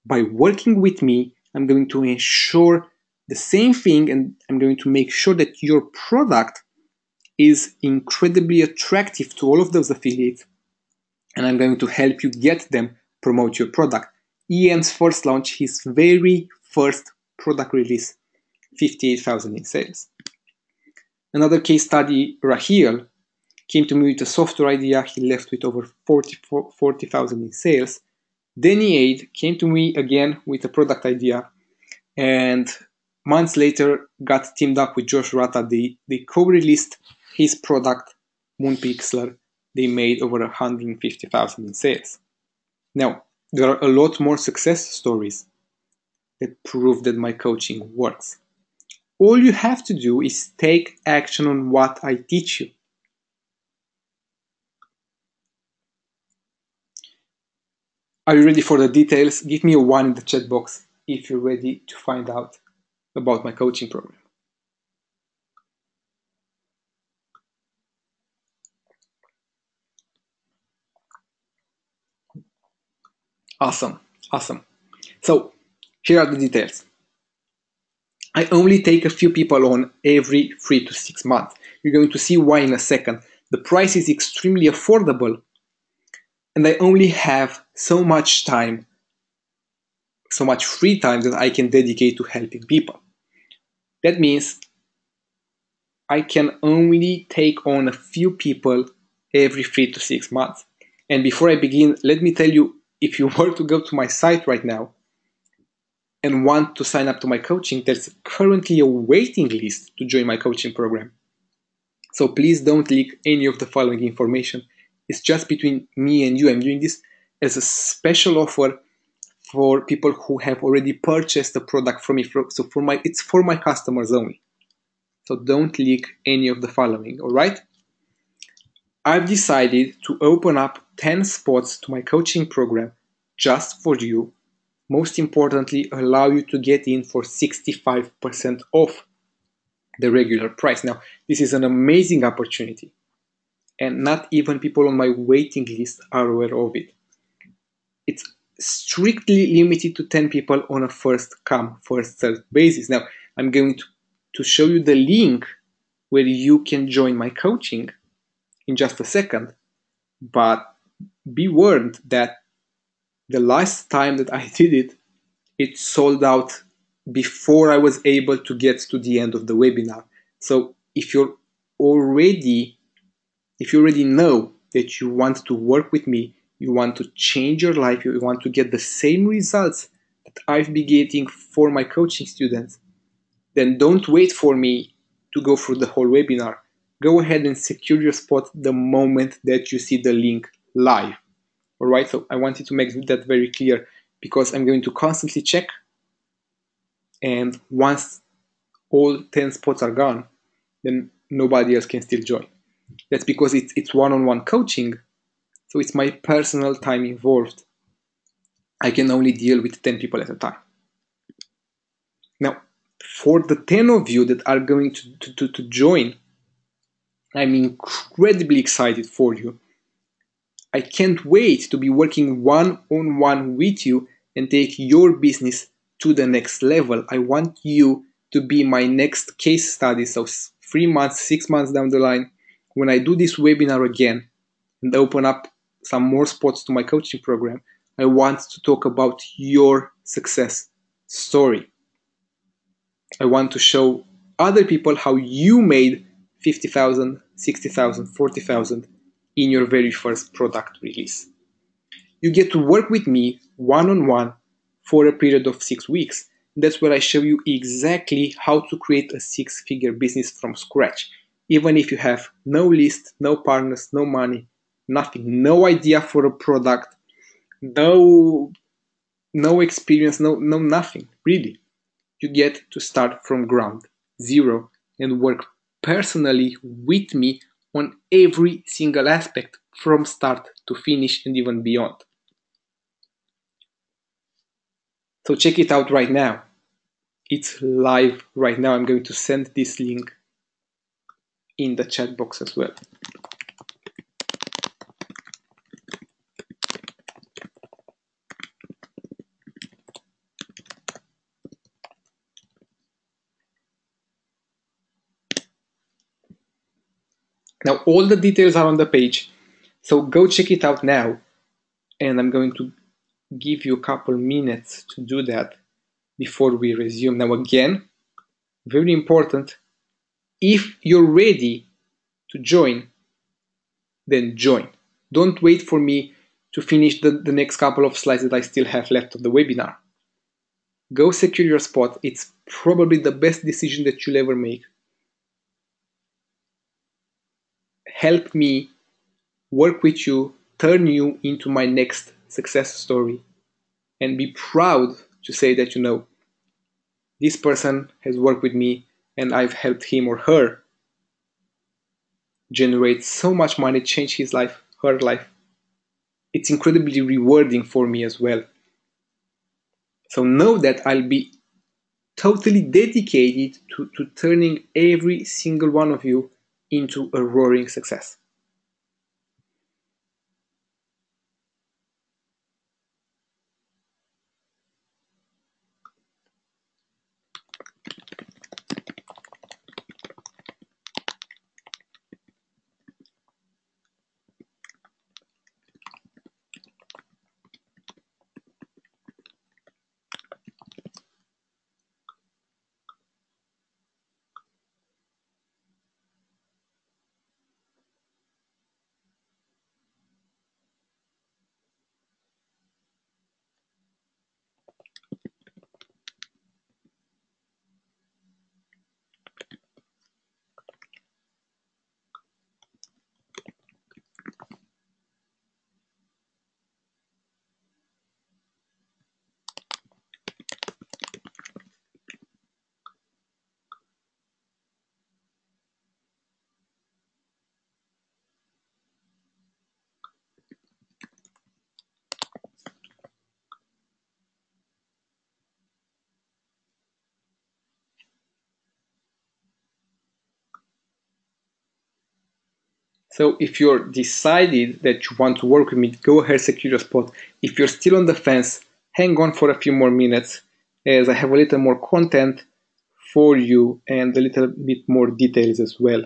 Speaker 2: By working with me, I'm going to ensure the same thing, and I'm going to make sure that your product is incredibly attractive to all of those affiliates, and I'm going to help you get them promote your product. Ian's first launch, his very first product release, 58,000 in sales. Another case study, Raheel came to me with a software idea. He left with over 40,000 in sales. Danny Aid came to me again with a product idea, and months later got teamed up with Josh Rata. They co-released his product, Moonpixel. They made over 150,000 in sales. Now, there are a lot more success stories that prove that my coaching works. All you have to do is take action on what I teach you. Are you ready for the details? Give me a 1 in the chat box if you're ready to find out about my coaching program. Awesome. So here are the details. I only take a few people on every 3 to 6 months. You're going to see why in a second. The price is extremely affordable, and I only have so much time, so much free time that I can dedicate to helping people. That means I can only take on a few people every 3 to 6 months. And before I begin, let me tell you, if you were to go to my site right now and want to sign up to my coaching, there's currently a waiting list to join my coaching program. So please don't leak any of the following information. It's just between me and you. I'm doing this as a special offer for people who have already purchased a product from me. So it's for my customers only. So don't leak any of the following, all right? I've decided to open up 10 spots to my coaching program just for you. Most importantly, allow you to get in for 65% off the regular price. Now, this is an amazing opportunity, and not even people on my waiting list are aware of it. It's strictly limited to 10 people on a first come, first served basis. Now, I'm going to show you the link where you can join my coaching in just a second, but be warned that the last time that I did it, it sold out before I was able to get to the end of the webinar. So if you already know that you want to work with me, you want to change your life, you want to get the same results that I've been getting for my coaching students, then don't wait for me to go through the whole webinar. Go ahead and secure your spot the moment that you see the link live. All right, so I wanted to make that very clear because I'm going to constantly check, and once all 10 spots are gone, then nobody else can still join. That's because it's one-on-one coaching, so it's my personal time involved. I can only deal with 10 people at a time. Now, for the 10 of you that are going to join, I'm incredibly excited for you. I can't wait to be working one-on-one with you and take your business to the next level. I want you to be my next case study. So 3 months, 6 months down the line, when I do this webinar again and open up some more spots to my coaching program, I want to talk about your success story. I want to show other people how you made 50,000, 60,000, 40,000 in your very first product release. You get to work with me one-on-one for a period of 6 weeks. That's where I show you exactly how to create a 6-figure business from scratch. Even if you have no list, no partners, no money, nothing, no idea for a product, no experience, no nothing, really. you get to start from ground zero and work personally with me on every single aspect from start to finish and even beyond. So check it out right now. It's live right now. I'm going to send this link in the chat box as well. Now all the details are on the page, so go check it out now, and I'm going to give you a couple minutes to do that before we resume. Now again, very important, if you're ready to join, then join. Don't wait for me to finish the next couple of slides that I still have left of the webinar. Go secure your spot. It's probably the best decision that you'll ever make. Help me work with you, turn you into my next success story, and be proud to say that, this person has worked with me and I've helped him or her generate so much money, change his life, her life. It's incredibly rewarding for me as well. So know that I'll be totally dedicated to turning every single one of you into a roaring success. So if you're decided that you want to work with me, go ahead, secure your spot. If you're still on the fence, hang on for a few more minutes as I have a little more content for you and a little bit more details as well.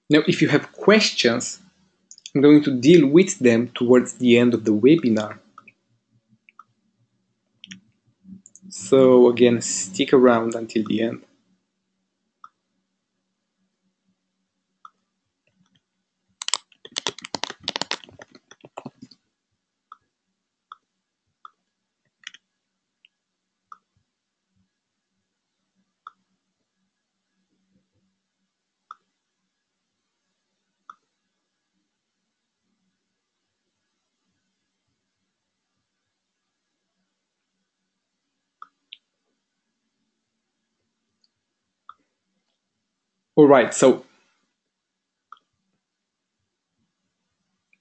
Speaker 2: Now, if you have questions, I'm going to deal with them towards the end of the webinar. So again, stick around until the end. All right, so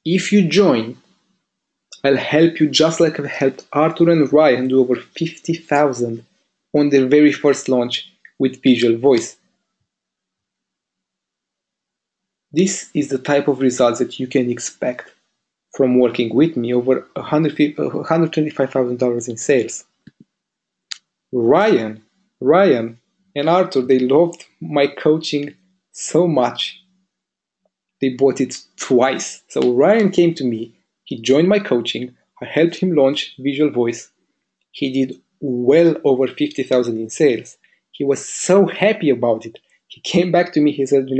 Speaker 2: if you join, I'll help you just like I've helped Arthur and Ryan do over 50,000 on their very first launch with Visual Voice. This is the type of results that you can expect from working with me, over $125,000 in sales. Ryan and Arthur, they loved my coaching so much, they bought it twice. So Ryan came to me, He joined my coaching. I helped him launch Visual Voice. He did well over 50,000 in sales. He was so happy about it. He came back to me. He said,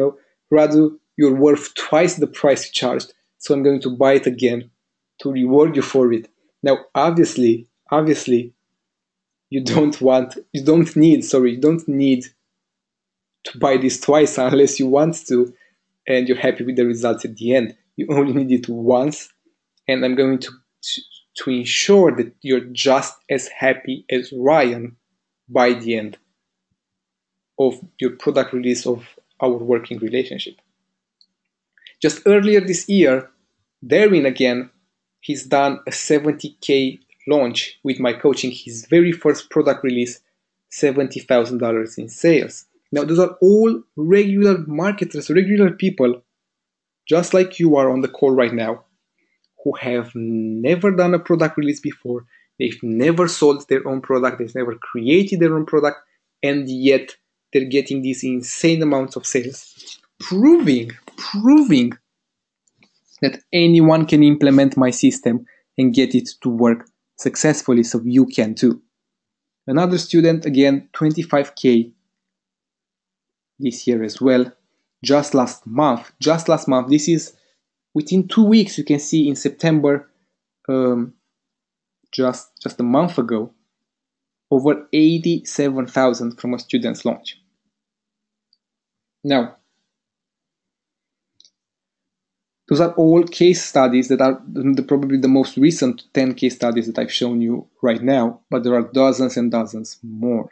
Speaker 2: Radu, you're worth twice the price you charged, so I'm going to buy it again to reward you for it. Now, obviously, you don't need to buy this twice unless you want to and you're happy with the results at the end. You only need it once, and I'm going to ensure that you're just as happy as Ryan by the end of your product release of our working relationship. Just earlier this year, Darwin again, he's done a 70K launch with my coaching, his very first product release, $70,000 in sales. Now, those are all regular marketers, regular people, just like you are on the call right now, who have never done a product release before. They've never sold their own product. They've never created their own product. And yet they're getting these insane amounts of sales, proving that anyone can implement my system and get it to work successfully, so you can too. Another student, again, 25K this year as well. Just last month, this is within 2 weeks. You can see in September, just a month ago, over 87,000 from a student's launch. Now, those are all case studies that are probably the most recent 10 case studies that I've shown you right now, but there are dozens and dozens more.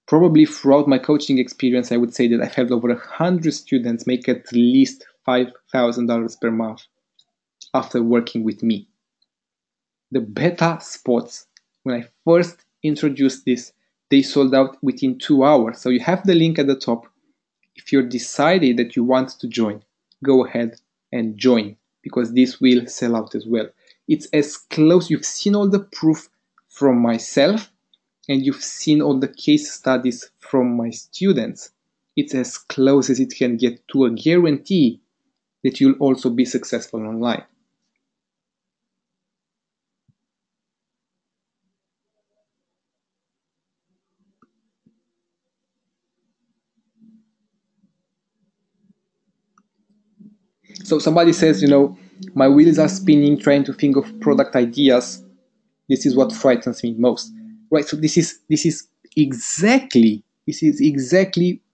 Speaker 2: Probably throughout my coaching experience, I would say that I've had over 100 students make at least $5,000 per month after working with me. The beta spots, when I first introduced this, they sold out within 2 hours. So you have the link at the top. If you're decided that you want to join, go ahead and join, because this will sell out as well. It's as close. You've seen all the proof from myself, and you've seen all the case studies from my students. It's as close as it can get to a guarantee that you'll also be successful online. So somebody says, my wheels are spinning trying to think of product ideas. This is what frightens me most. Right, so this is exactly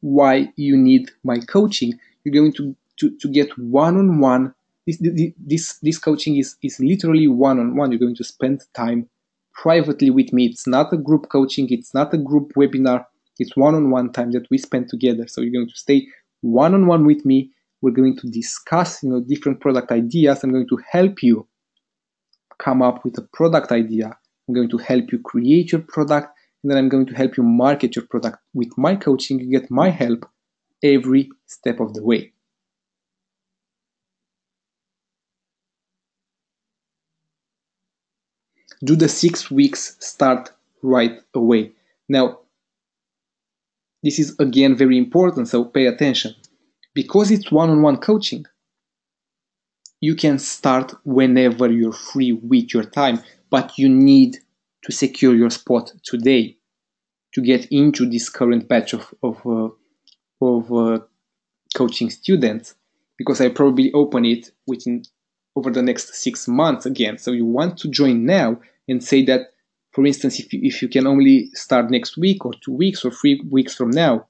Speaker 2: why you need my coaching. You're going to get one-on-one. This coaching is literally one-on-one. You're going to spend time privately with me. It's not a group coaching. It's not a group webinar. It's one-on-one time that we spend together. So you're going to stay one-on-one with me. We're going to discuss, different product ideas. I'm going to help you come up with a product idea. I'm going to help you create your product, and then I'm going to help you market your product. With my coaching, you get my help every step of the way. Do the 6 weeks start right away? Now, this is again very important, so pay attention. Because it's one-on-one coaching, you can start whenever you're free with your time, but you need to secure your spot today to get into this current batch of coaching students, because I probably open it over the next 6 months again. So you want to join now and say that, for instance, if you can only start next week or 2 weeks or 3 weeks from now,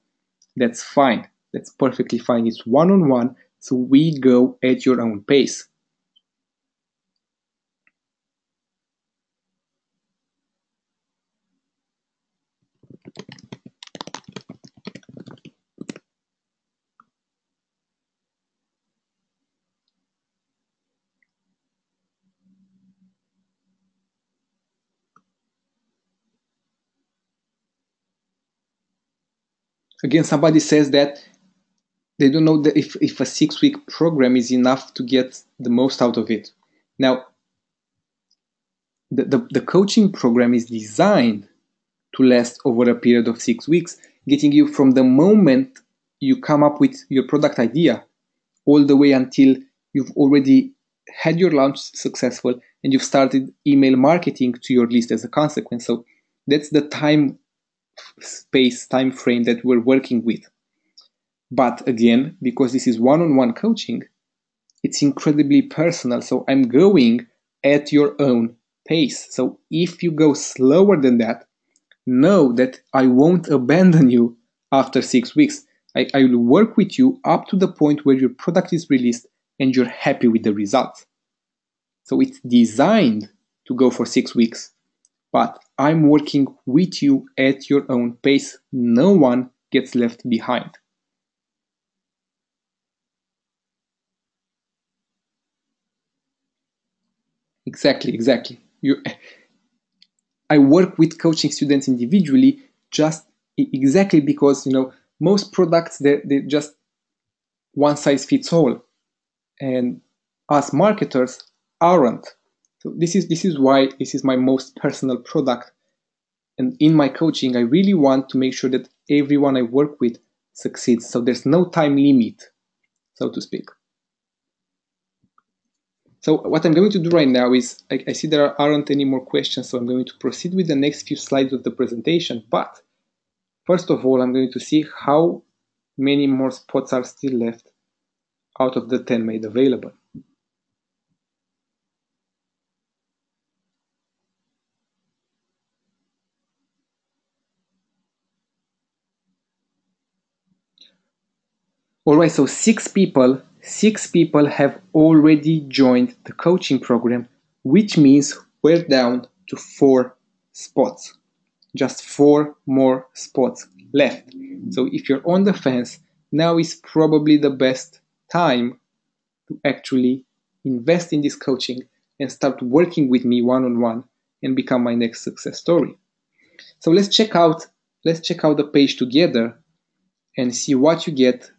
Speaker 2: that's fine. That's perfectly fine. It's one-on-one, so we go at your own pace. Again, somebody says that they don't know that if a 6-week program is enough to get the most out of it. Now, the coaching program is designed to last over a period of 6 weeks, getting you from the moment you come up with your product idea all the way until you've already had your launch successful and you've started email marketing to your list as a consequence. So that's the time frame that we're working with. But again, because this is one-on-one coaching, it's incredibly personal. So I'm going at your own pace. So if you go slower than that, know that I won't abandon you after 6 weeks. I will work with you up to the point where your product is released and you're happy with the results. So it's designed to go for 6 weeks, but I'm working with you at your own pace. No one gets left behind. Exactly. I work with coaching students individually just exactly because most products they're just one size fits all, and us marketers aren't. So this is why this is my most personal product, and in my coaching I really want to make sure that everyone I work with succeeds. So there's no time limit, so to speak. So what I'm going to do right now is, I see there aren't any more questions, so I'm going to proceed with the next few slides of the presentation. But first of all, I'm going to see how many more spots are still left out of the 10 made available. Alright, so six people have already joined the coaching program, which means we're down to 4 spots. Just 4 more spots left. So if you're on the fence, now is probably the best time to actually invest in this coaching and start working with me one-on-one and become my next success story. So let's check out the page together and see what you get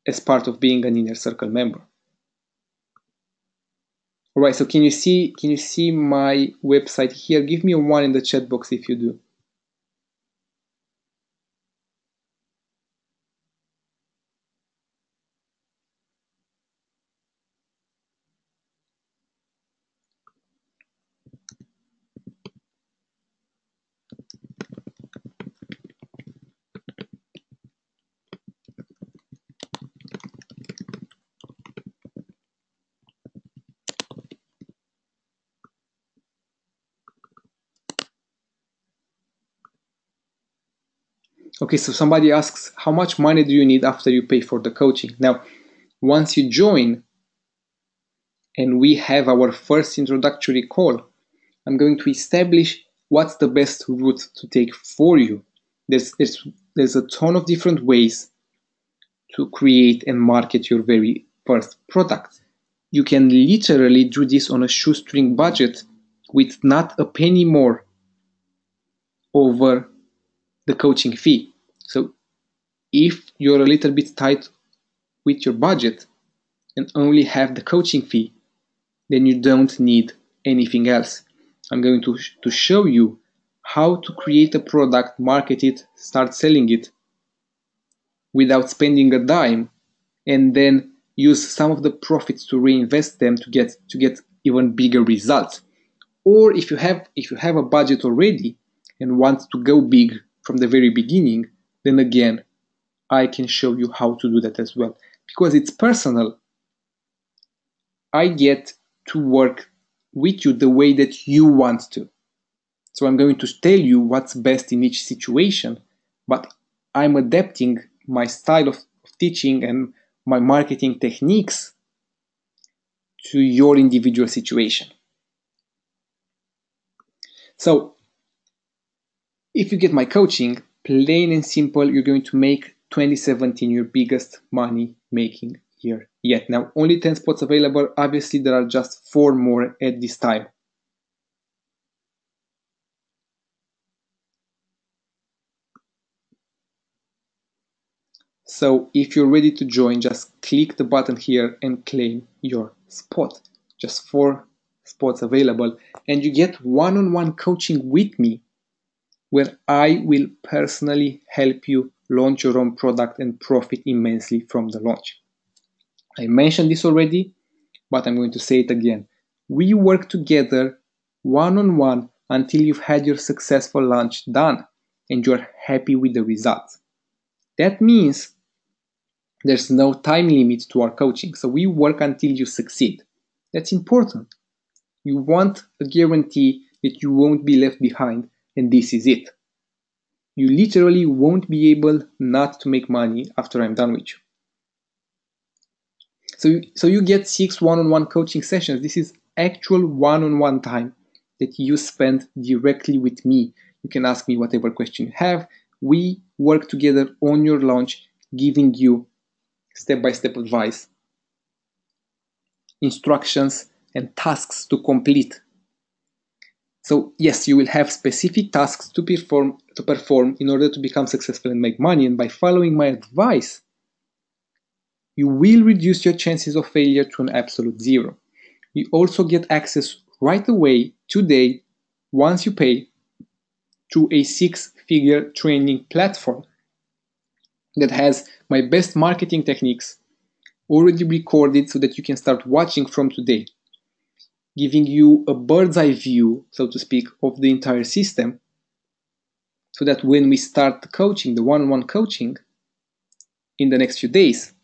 Speaker 2: as part of being an Inner Circle member. Alright, so can you see my website here? Give me a 1 in the chat box if you do. Okay, so somebody asks, how much money do you need after you pay for the coaching? Now, once you join and we have our first introductory call, I'm going to establish what's the best route to take for you. There's a ton of different ways to create and market your very first product. You can literally do this on a shoestring budget with not a penny more over the coaching fee. So if you're a little bit tight with your budget and only have the coaching fee, then you don't need anything else. I'm going to show you how to create a product, market it, start selling it without spending a dime, and then use some of the profits to reinvest them to get even bigger results. Or if you have a budget already and want to go big from the very beginning, then again, I can show you how to do that as well. Because it's personal, I get to work with you the way that you want to. So I'm going to tell you what's best in each situation, but I'm adapting my style of teaching and my marketing techniques to your individual situation. So if you get my coaching, plain and simple, you're going to make 2017 your biggest money making year yet. Now, only 10 spots available. Obviously, there are just 4 more at this time. So if you're ready to join, just click the button here and claim your spot. Just 4 spots available, and you get one-on-one coaching with me where I will personally help you launch your own product and profit immensely from the launch. I mentioned this already, but I'm going to say it again. We work together one-on-one until you've had your successful launch done and you're happy with the results. That means there's no time limit to our coaching, so we work until you succeed. That's important. You want a guarantee that you won't be left behind, and this is it. You literally won't be able not to make money after I'm done with you. So you get 6 one-on-one coaching sessions. This is actual one-on-one time that you spend directly with me. You can ask me whatever question you have. We work together on your launch, giving you step-by-step advice, instructions, and tasks to complete. So yes, you will have specific tasks to perform in order to become successful and make money. And by following my advice, you will reduce your chances of failure to an absolute zero. You also get access right away, today, once you pay, to a 6-figure training platform that has my best marketing techniques already recorded so that you can start watching from today, giving you a bird's eye view, so to speak, of the entire system, so that when we start the coaching, the one-on-one coaching, in the next few days,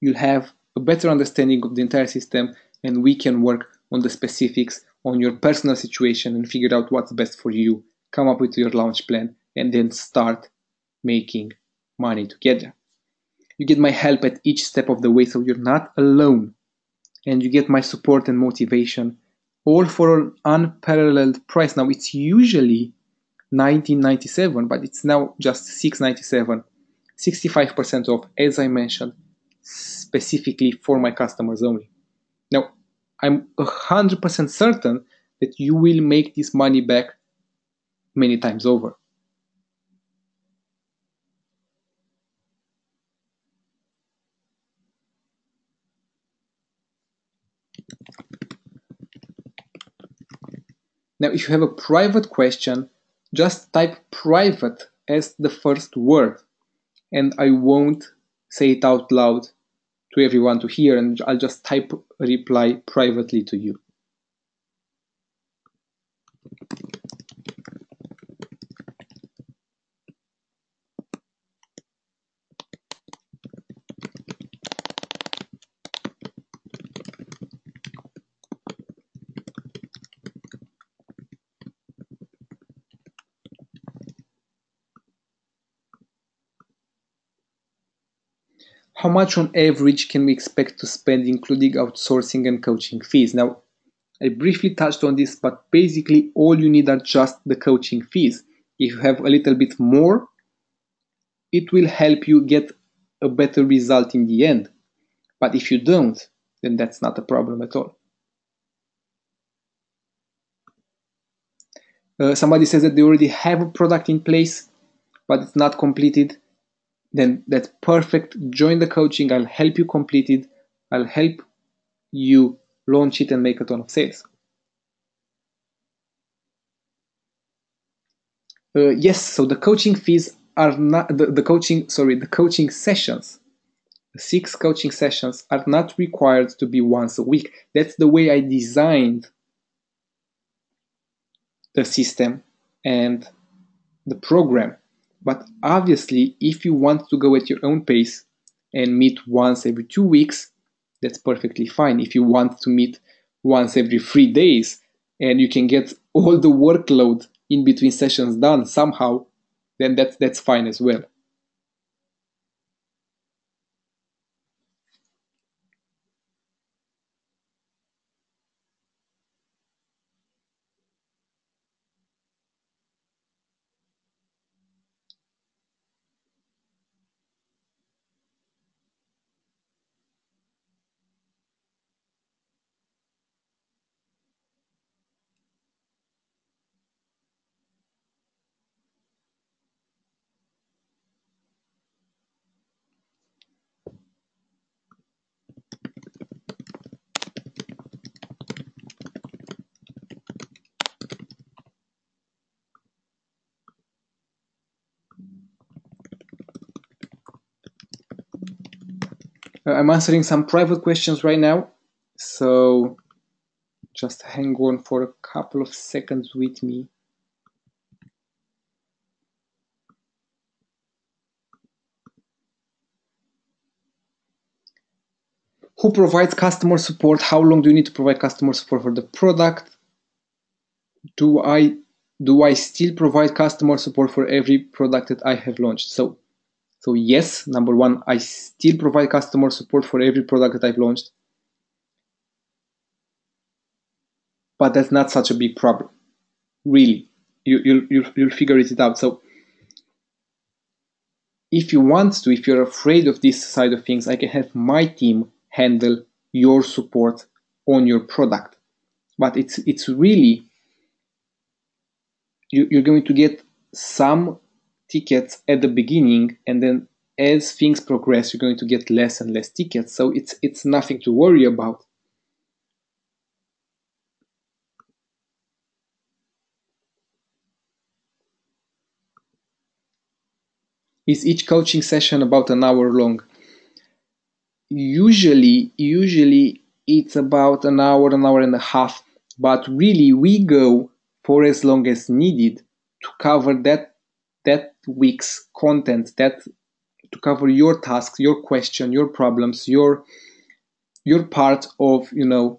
Speaker 2: you'll have a better understanding of the entire system, and we can work on the specifics on your personal situation and figure out what's best for you, come up with your launch plan, and then start making money together. You get my help at each step of the way, so you're not alone, and you get my support and motivation, all for an unparalleled price. Now, it's usually $19.97, but it's now just $6.97, 65% off, as I mentioned, specifically for my customers only. Now, I'm 100% certain that you will make this money back many times over. Now, if you have a private question, just type private as the first word, and I won't say it out loud to everyone to hear, and I'll just type a reply privately to you. How much on average can we expect to spend including outsourcing and coaching fees? Now, I briefly touched on this, but basically all you need are just the coaching fees. If you have a little bit more, it will help you get a better result in the end. But if you don't, then that's not a problem at all. Somebody says that they already have a product in place, but it's not completed. Then that's perfect. Join the coaching. I'll help you complete it. I'll help you launch it and make a ton of sales. Yes, so the coaching fees are not the coaching sessions. The 6 coaching sessions are not required to be once a week. That's the way I designed the system and the program. But obviously, if you want to go at your own pace and meet once every 2 weeks, that's perfectly fine. If you want to meet once every 3 days and you can get all the workload in between sessions done somehow, then that's fine as well. I'm answering some private questions right now, So just hang on for a couple of seconds with me. Who provides customer support? How long do you need to provide customer support for the product? Do I still provide customer support for every product that I have launched? So yes, number one, I still provide customer support for every product that I've launched. But that's not such a big problem. Really. You'll figure it out. So if you want to, if you're afraid of this side of things, I can have my team handle your support on your product. But it's really, you're going to get some tickets at the beginning, and then as things progress, you're going to get less and less tickets. So it's nothing to worry about. Is each coaching session about an hour long? Usually it's about an hour and a half, but really we go for as long as needed to cover that week's content, that to cover your tasks, your question, your problems, your part of the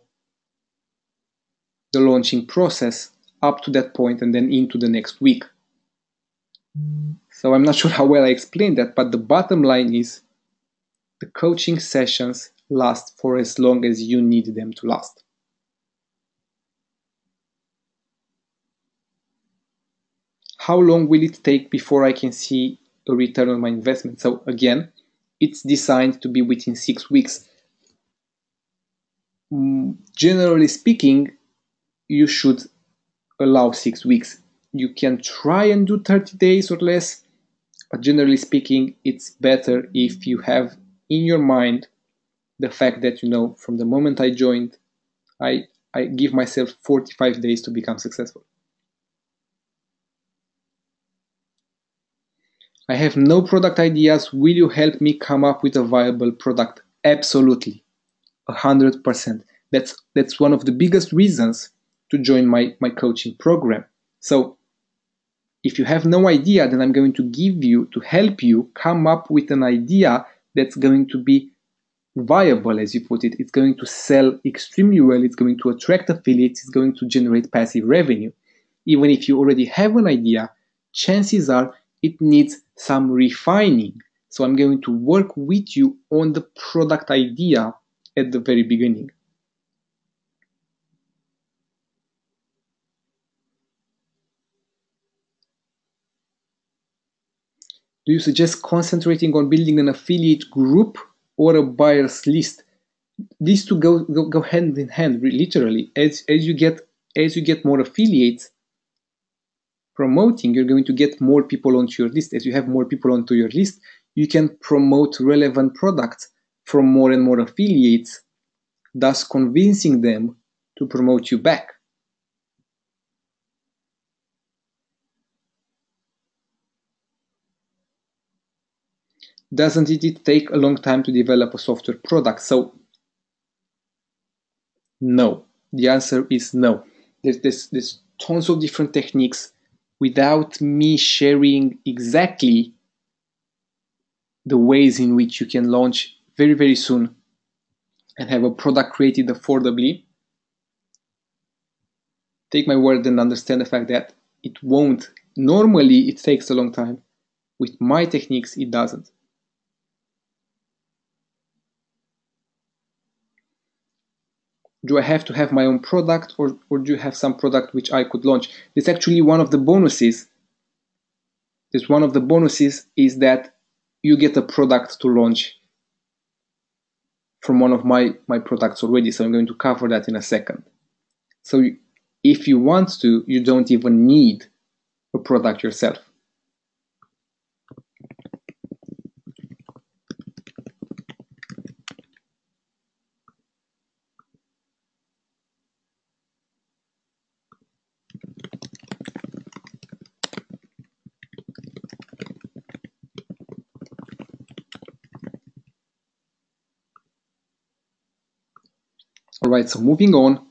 Speaker 2: launching process up to that point and then into the next week. So I'm not sure how well I explained that, but the bottom line is the coaching sessions last for as long as you need them to last. How long will it take before I can see a return on my investment? So again, it's designed to be within 6 weeks. Generally speaking, you should allow 6 weeks. You can try and do 30 days or less, but generally speaking, it's better if you have in your mind the fact that, from the moment I joined, I give myself 45 days to become successful. I have no product ideas. Will you help me come up with a viable product? Absolutely. 100%. That's one of the biggest reasons to join my coaching program. So if you have no idea, then I'm going to help you come up with an idea that's going to be viable, as you put it. It's going to sell extremely well. It's going to attract affiliates. It's going to generate passive revenue. Even if you already have an idea, chances are it needs some refining. So I'm going to work with you on the product idea at the very beginning. Do you suggest concentrating on building an affiliate group or a buyer's list? These two go hand in hand, literally. As you get more affiliates promoting, you're going to get more people onto your list. As you have more people onto your list, you can promote relevant products from more and more affiliates, thus convincing them to promote you back. Doesn't it take a long time to develop a software product? So no. The answer is no. There's tons of different techniques. Without me sharing exactly the ways in which you can launch very, very soon and have a product created affordably, take my word and understand the fact that it won't. Normally, it takes a long time. With my techniques, it doesn't. Do I have to have my own product, or do you have some product which I could launch? It's actually one of the bonuses. One of the bonuses is that you get a product to launch from one of my products already. So I'm going to cover that in a second. So if you want to, you don't even need a product yourself. All Alright, so moving on,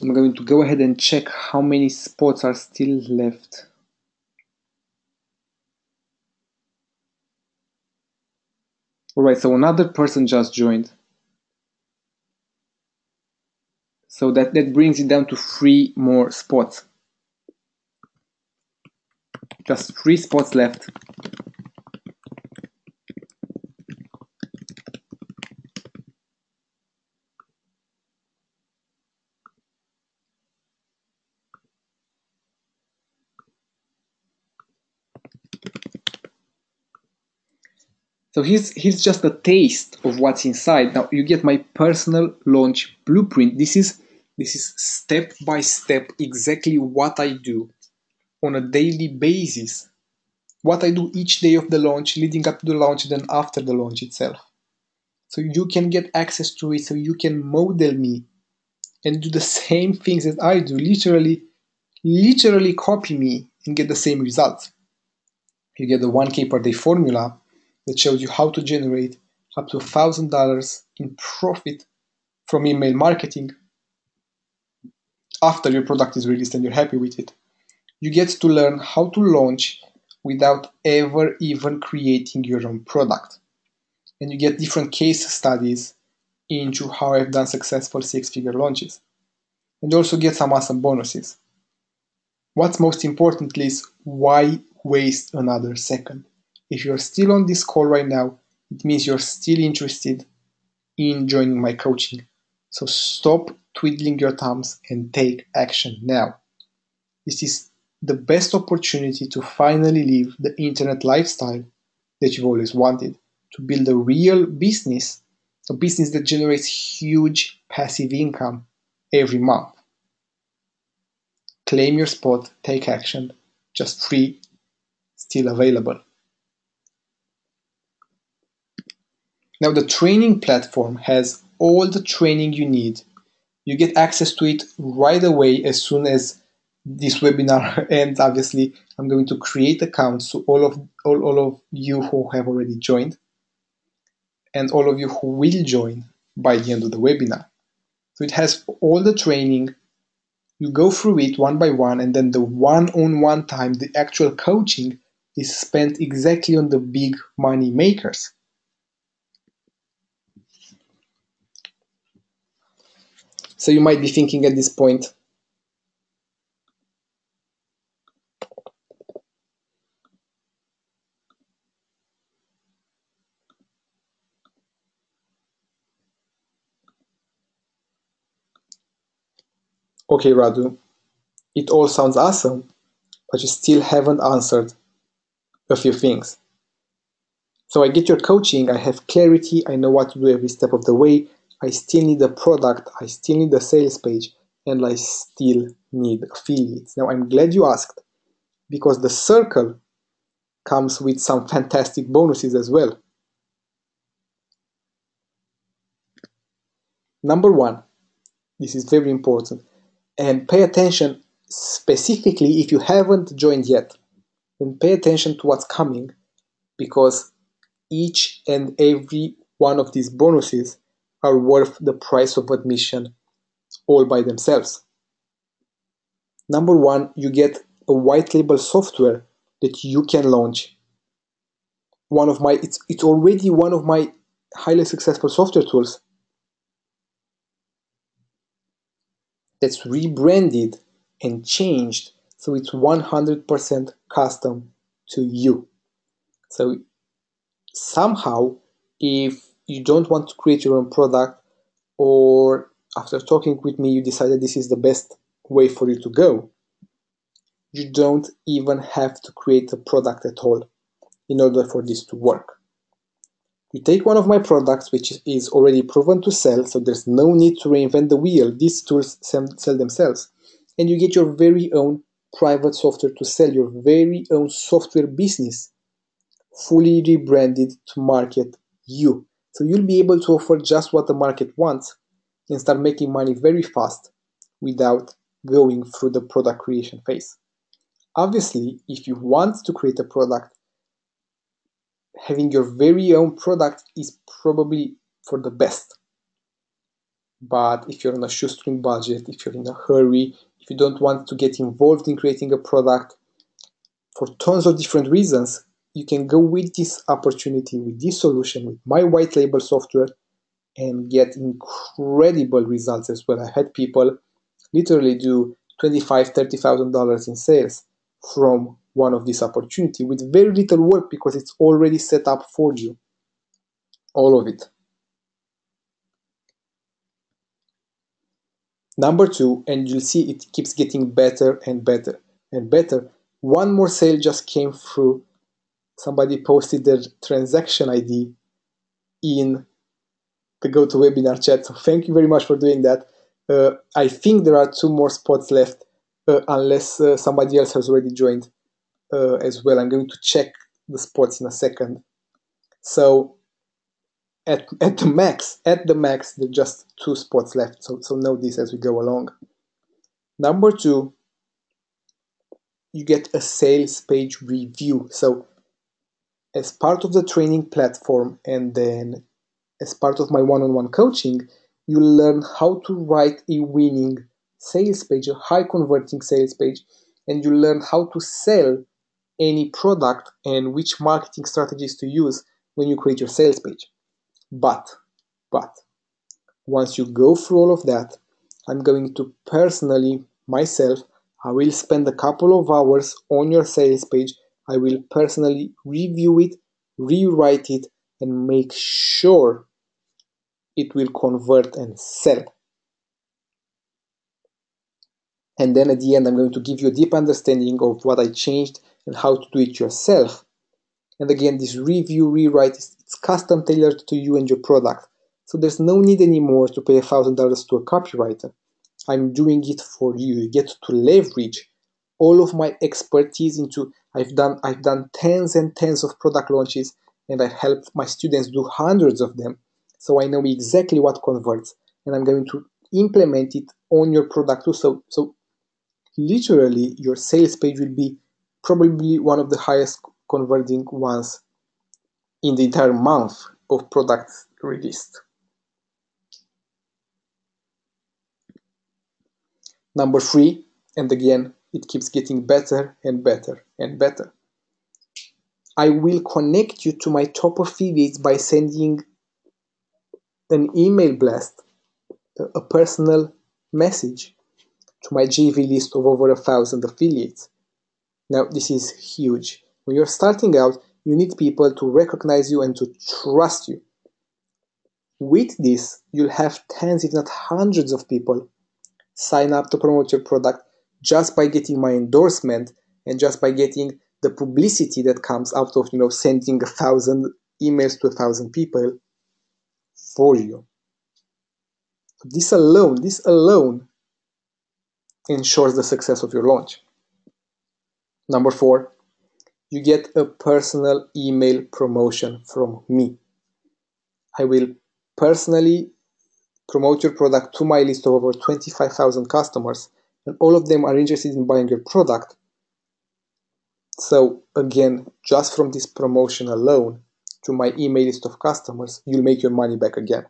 Speaker 2: I'm going to go ahead and check how many spots are still left. Alright, so another person just joined. So that brings it down to 3 more spots. Just 3 spots left. So here's just a taste of what's inside. Now you get my personal launch blueprint. This is step by step exactly what I do on a daily basis. What I do each day of the launch, leading up to the launch, then after the launch itself. So you can get access to it, so you can model me and do the same things that I do. Literally copy me and get the same results. You get the 1K per day formula that shows you how to generate up to $1,000 in profit from email marketing after your product is released and you're happy with it. You get to learn how to launch without ever even creating your own product. And you get different case studies into how I've done successful 6-figure launches. And you also get some awesome bonuses. What's most importantly is, why waste another second? If you're still on this call right now, it means you're still interested in joining my coaching. So stop twiddling your thumbs and take action now. This is the best opportunity to finally live the internet lifestyle that you've always wanted, to build a real business, a business that generates huge passive income every month. Claim your spot, take action, just 3 still available. Now the training platform has all the training you need. You get access to it right away as soon as this webinar ends. Obviously, I'm going to create accounts, so all of you who have already joined and all of you who will join by the end of the webinar. So it has all the training. You go through it one by one, and then the one-on-one time, the actual coaching, is spent exactly on the big money makers. So you might be thinking at this point, okay, Radu, it all sounds awesome, but you still haven't answered a few things. So I get your coaching, I have clarity, I know what to do every step of the way, I still need a product, I still need a sales page, and I still need affiliates. Now I'm glad you asked, because the circle comes with some fantastic bonuses as well. Number 1, this is very important, and pay attention specifically if you haven't joined yet, then pay attention to what's coming, because each and every one of these bonuses are worth the price of admission all by themselves. Number 1, you get a white label software that you can launch. It's already one of my highly successful software tools that's rebranded and changed, so it's 100% custom to you. So somehow, if you don't want to create your own product, or after talking with me you decided this is the best way for you to go, you don't even have to create a product at all in order for this to work. You take one of my products which is already proven to sell, so there's no need to reinvent the wheel, these tools sell themselves, and you get your very own private software to sell, your very own software business, fully rebranded to market you. So you'll be able to offer just what the market wants and start making money very fast without going through the product creation phase. Obviously, if you want to create a product, having your very own product is probably for the best. But if you're on a shoestring budget, if you're in a hurry, if you don't want to get involved in creating a product for tons of different reasons, you can go with this opportunity, with this solution, with my white label software, and get incredible results as well. I had people literally do $25,000, $30,000 in sales from one of these opportunity with very little work because it's already set up for you. All of it. Number two, and you'll see it keeps getting better and better and better. One more sale just came through. Somebody posted their transaction ID in the GoToWebinar chat. So thank you very much for doing that. I think there are 2 more spots left, unless somebody else has already joined as well. I'm going to check the spots in a second. So at the max, there are just 2 spots left. So know this as we go along. Number 2, you get a sales page review. So as part of the training platform, and then as part of my one-on-one coaching, you learn how to write a winning sales page, a high converting sales page, and you learn how to sell any product and which marketing strategies to use when you create your sales page. But once you go through all of that, I'm going to personally, myself, I will spend a couple of hours on your sales page. I will personally review it, rewrite it, and make sure it will convert and sell. And then at the end, I'm going to give you a deep understanding of what I changed and how to do it yourself. And again, this review, rewrite, it's custom tailored to you and your product. So there's no need anymore to pay $1,000 to a copywriter. I'm doing it for you. You get to leverage all of my expertise into, I've done tens and tens of product launches, and I've helped my students do hundreds of them. So I know exactly what converts, and I'm going to implement it on your product too. So literally, your sales page will be probably one of the highest converting ones in the entire month of products released. Number 3, and again, it keeps getting better and better and better. I will connect you to my top affiliates by sending an email blast, a personal message to my JV list of over 1,000 affiliates. Now, this is huge. When you're starting out, you need people to recognize you and to trust you. With this, you'll have tens, if not hundreds of people sign up to promote your product just by getting my endorsement and just by getting the publicity that comes out of sending 1,000 emails to 1,000 people for you. This alone ensures the success of your launch. Number 4, you get a personal email promotion from me. I will personally promote your product to my list of over 25,000 customers, and all of them are interested in buying your product. So again, just from this promotion alone to my email list of customers, you'll make your money back again.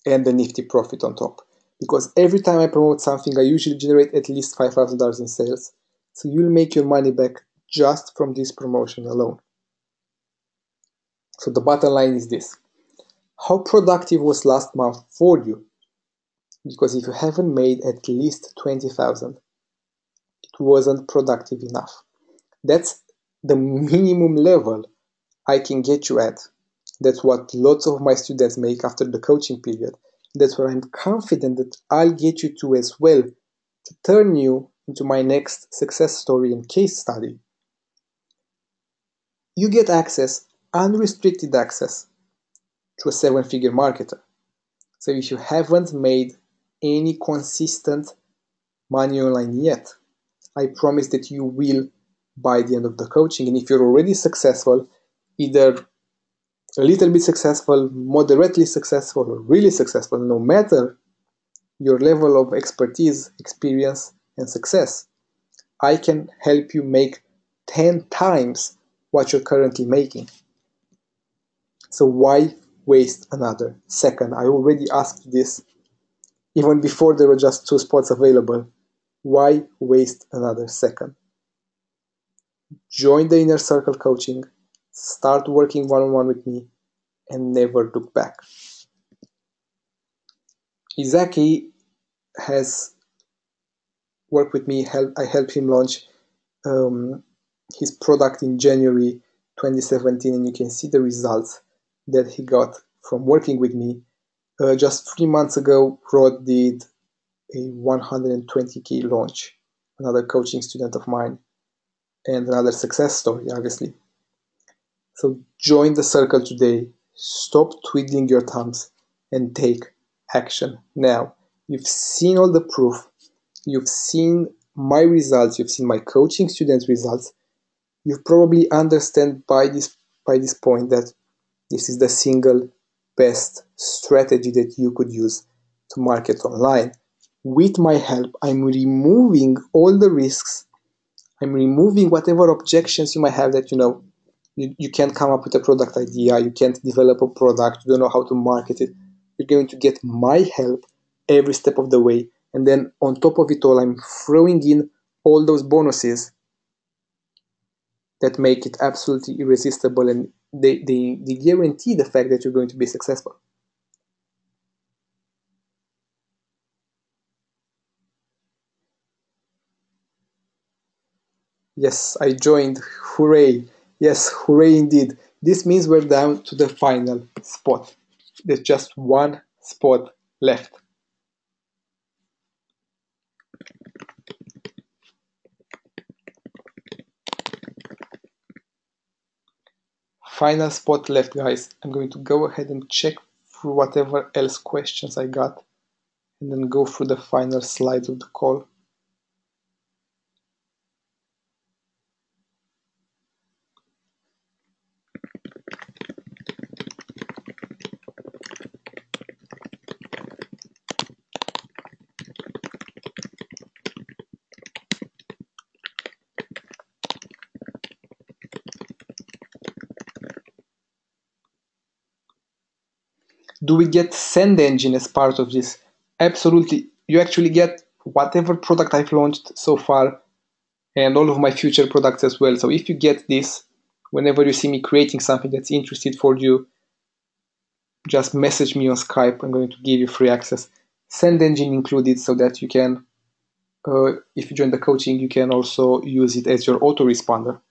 Speaker 2: And the nifty profit on top. Because every time I promote something, I usually generate at least $5,000 in sales. So you'll make your money back just from this promotion alone. So the bottom line is this. How productive was last month for you? Because if you haven't made at least 20,000, it wasn't productive enough. That's the minimum level I can get you at. That's what lots of my students make after the coaching period. That's where I'm confident that I'll get you to as well, to turn you into my next success story and case study. You get access, unrestricted access, to a 7-figure marketer. So if you haven't made any consistent money online yet, I promise that you will by the end of the coaching. And if you're already successful, either a little bit successful, moderately successful, or really successful, no matter your level of expertise, experience, and success, I can help you make 10 times what you're currently making. So why waste another second? I already asked you this even before there were just 2 spots available. Why waste another second? Join the Inner Circle coaching, start working one-on-one with me, and never look back. Izaki has worked with me. I helped him launch his product in January 2017, and you can see the results that he got from working with me. Just 3 months ago, Rod did a 120K launch, another coaching student of mine, and another success story, obviously. So join the circle today, stop twiddling your thumbs, and take action now. You've seen all the proof, you've seen my results, you've seen my coaching students' results. You probably understand by this point that this is the single best strategy that you could use to market online. With my help, I'm removing all the risks. I'm removing whatever objections you might have that you can't come up with a product idea, you can't develop a product, you don't know how to market it. You're going to get my help every step of the way. And then on top of it all, I'm throwing in all those bonuses that make it absolutely irresistible, and they guarantee the fact that you're going to be successful. Yes, I joined. Hooray. Yes, hooray indeed. This means we're down to the final spot. There's just one spot left. Final spot left, guys. I'm going to go ahead and check through whatever else questions I got, and then go through the final slides of the call. Do we get SendEngine as part of this? Absolutely. You actually get whatever product I've launched so far and all of my future products as well. So if you get this, whenever you see me creating something that's interested for you, just message me on Skype. I'm going to give you free access. SendEngine included, so that you can, if you join the coaching, you can also use it as your autoresponder.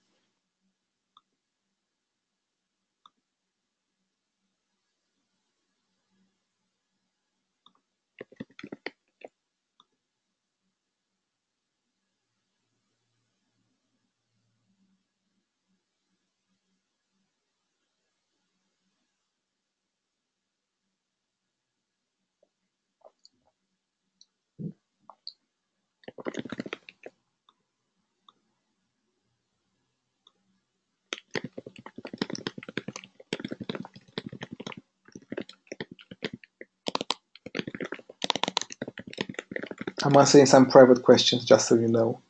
Speaker 2: I'm answering some private questions, just so you know.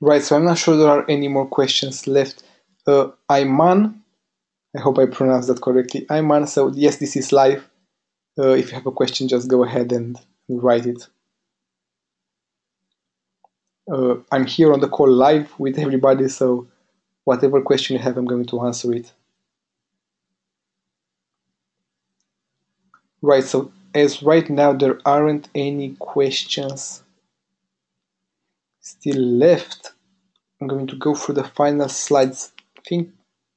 Speaker 2: Right, so I'm not sure there are any more questions left. Ayman, I hope I pronounced that correctly. Ayman, so yes, this is live. If you have a question, just go ahead and write it. I'm here on the call live with everybody, so whatever question you have, I'm going to answer it. Right, so as right now there aren't any questions still left, I'm going to go through the final slides. I think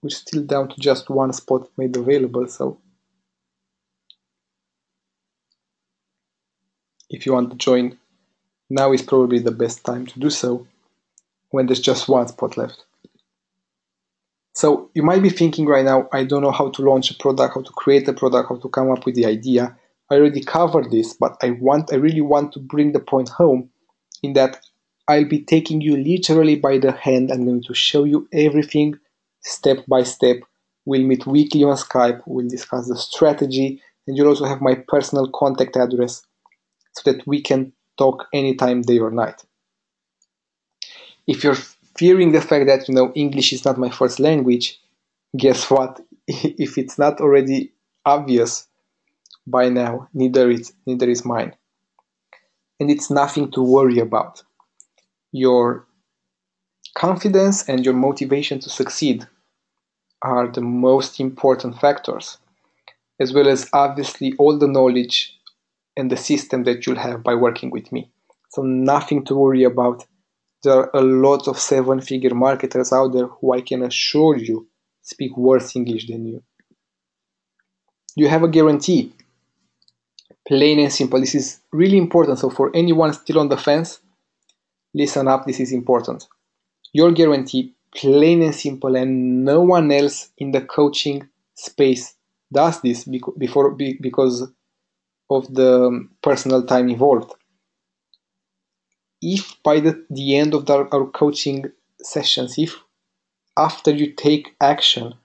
Speaker 2: we're still down to just one spot made available, so if you want to join, now is probably the best time to do so when there's just one spot left. So you might be thinking right now, I don't know how to launch a product, how to create a product, how to come up with the idea. I already covered this, but I really want to bring the point home in that I'll be taking you literally by the hand. I'm going to show you everything step by step. We'll meet weekly on Skype. We'll discuss the strategy, and you'll also have my personal contact address so that we can talk anytime, day or night. If you're fearing the fact that English is not my first language, guess what? If it's not already obvious by now, neither is mine. And it's nothing to worry about. Your confidence and your motivation to succeed are the most important factors, as well as obviously all the knowledge and the system that you'll have by working with me. So nothing to worry about. There are a lot of 7-figure marketers out there who I can assure you speak worse English than you. You have a guarantee. Plain and simple. This is really important. So for anyone still on the fence, listen up, this is important. Your guarantee, plain and simple, and no one else in the coaching space does this because of the personal time involved. If by the end of our coaching sessions, if after you take action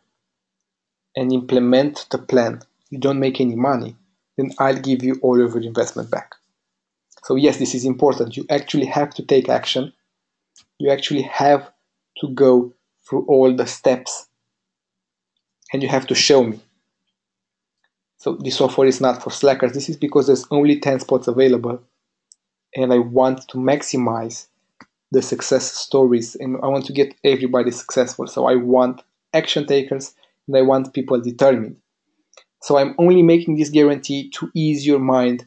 Speaker 2: and implement the plan, you don't make any money, then I'll give you all of your investment back. So yes, this is important. You actually have to take action. You actually have to go through all the steps, and you have to show me. So this offer is not for slackers. This is because there's only 10 spots available, and I want to maximize the success stories, and I want to get everybody successful. So I want action takers, and I want people determined. So I'm only making this guarantee to ease your mind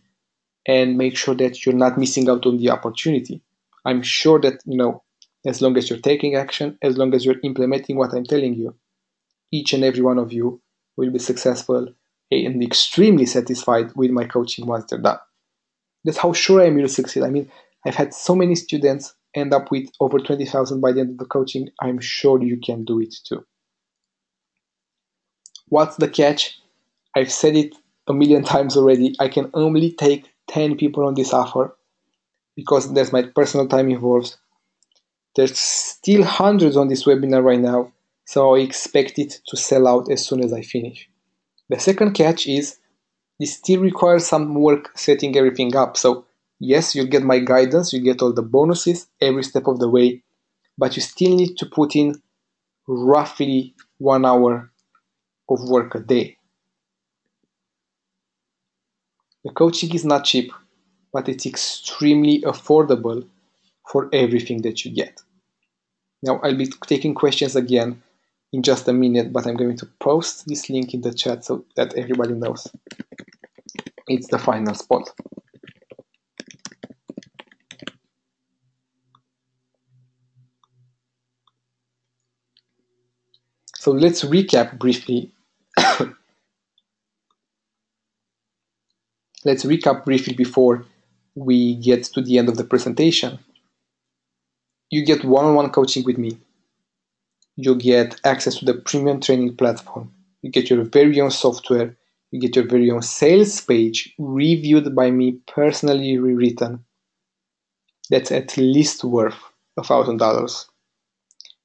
Speaker 2: and make sure that you're not missing out on the opportunity. I'm sure that, as long as you're taking action, as long as you're implementing what I'm telling you, each and every one of you will be successful and extremely satisfied with my coaching once they're done. That's how sure I am you'll succeed. I mean, I've had so many students end up with over 20,000 by the end of the coaching. I'm sure you can do it too. What's the catch? I've said it a million times already. I can only take 10 people on this offer because there's my personal time involved. There's still hundreds on this webinar right now, so I expect it to sell out as soon as I finish. The second catch is this still requires some work setting everything up. So yes, you'll get my guidance, you get all the bonuses every step of the way, but you still need to put in roughly 1 hour of work a day. The coaching is not cheap, but it's extremely affordable for everything that you get. Now I'll be taking questions again in just a minute, but I'm going to post this link in the chat so that everybody knows it's the final spot. So let's recap briefly. Let's recap briefly before we get to the end of the presentation. You get one-on-one coaching with me. You get access to the premium training platform. You get your very own software. You get your very own sales page reviewed by me, personally rewritten. That's at least worth $1,000.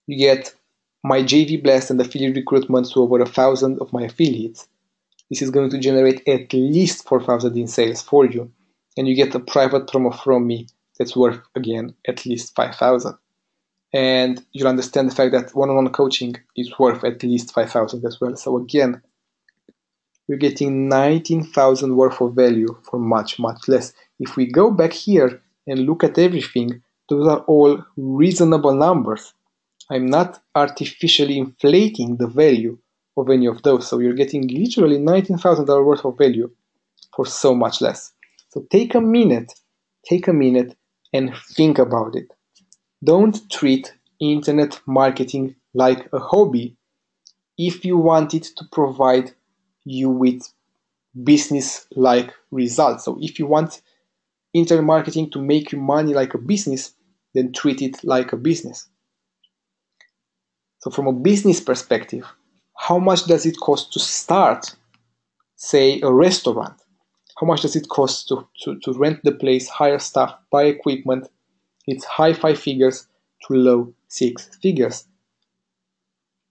Speaker 2: You get my JV Blast and affiliate recruitment to over 1,000 of my affiliates. This is going to generate at least 4,000 in sales for you. And you get a private promo from me that's worth, again, at least 5,000. And you'll understand the fact that one-on-one coaching is worth at least 5,000 as well. So again, we're getting 19,000 worth of value for much, much less. If we go back here and look at everything, those are all reasonable numbers. I'm not artificially inflating the value of any of those. So you're getting literally $19,000 worth of value for so much less. So take a minute and think about it. Don't treat internet marketing like a hobby if you want it to provide you with business-like results. So if you want internet marketing to make you money like a business, then treat it like a business. So from a business perspective, how much does it cost to start, say, a restaurant? How much does it cost to rent the place, hire staff, buy equipment? It's high 5 figures to low 6 figures.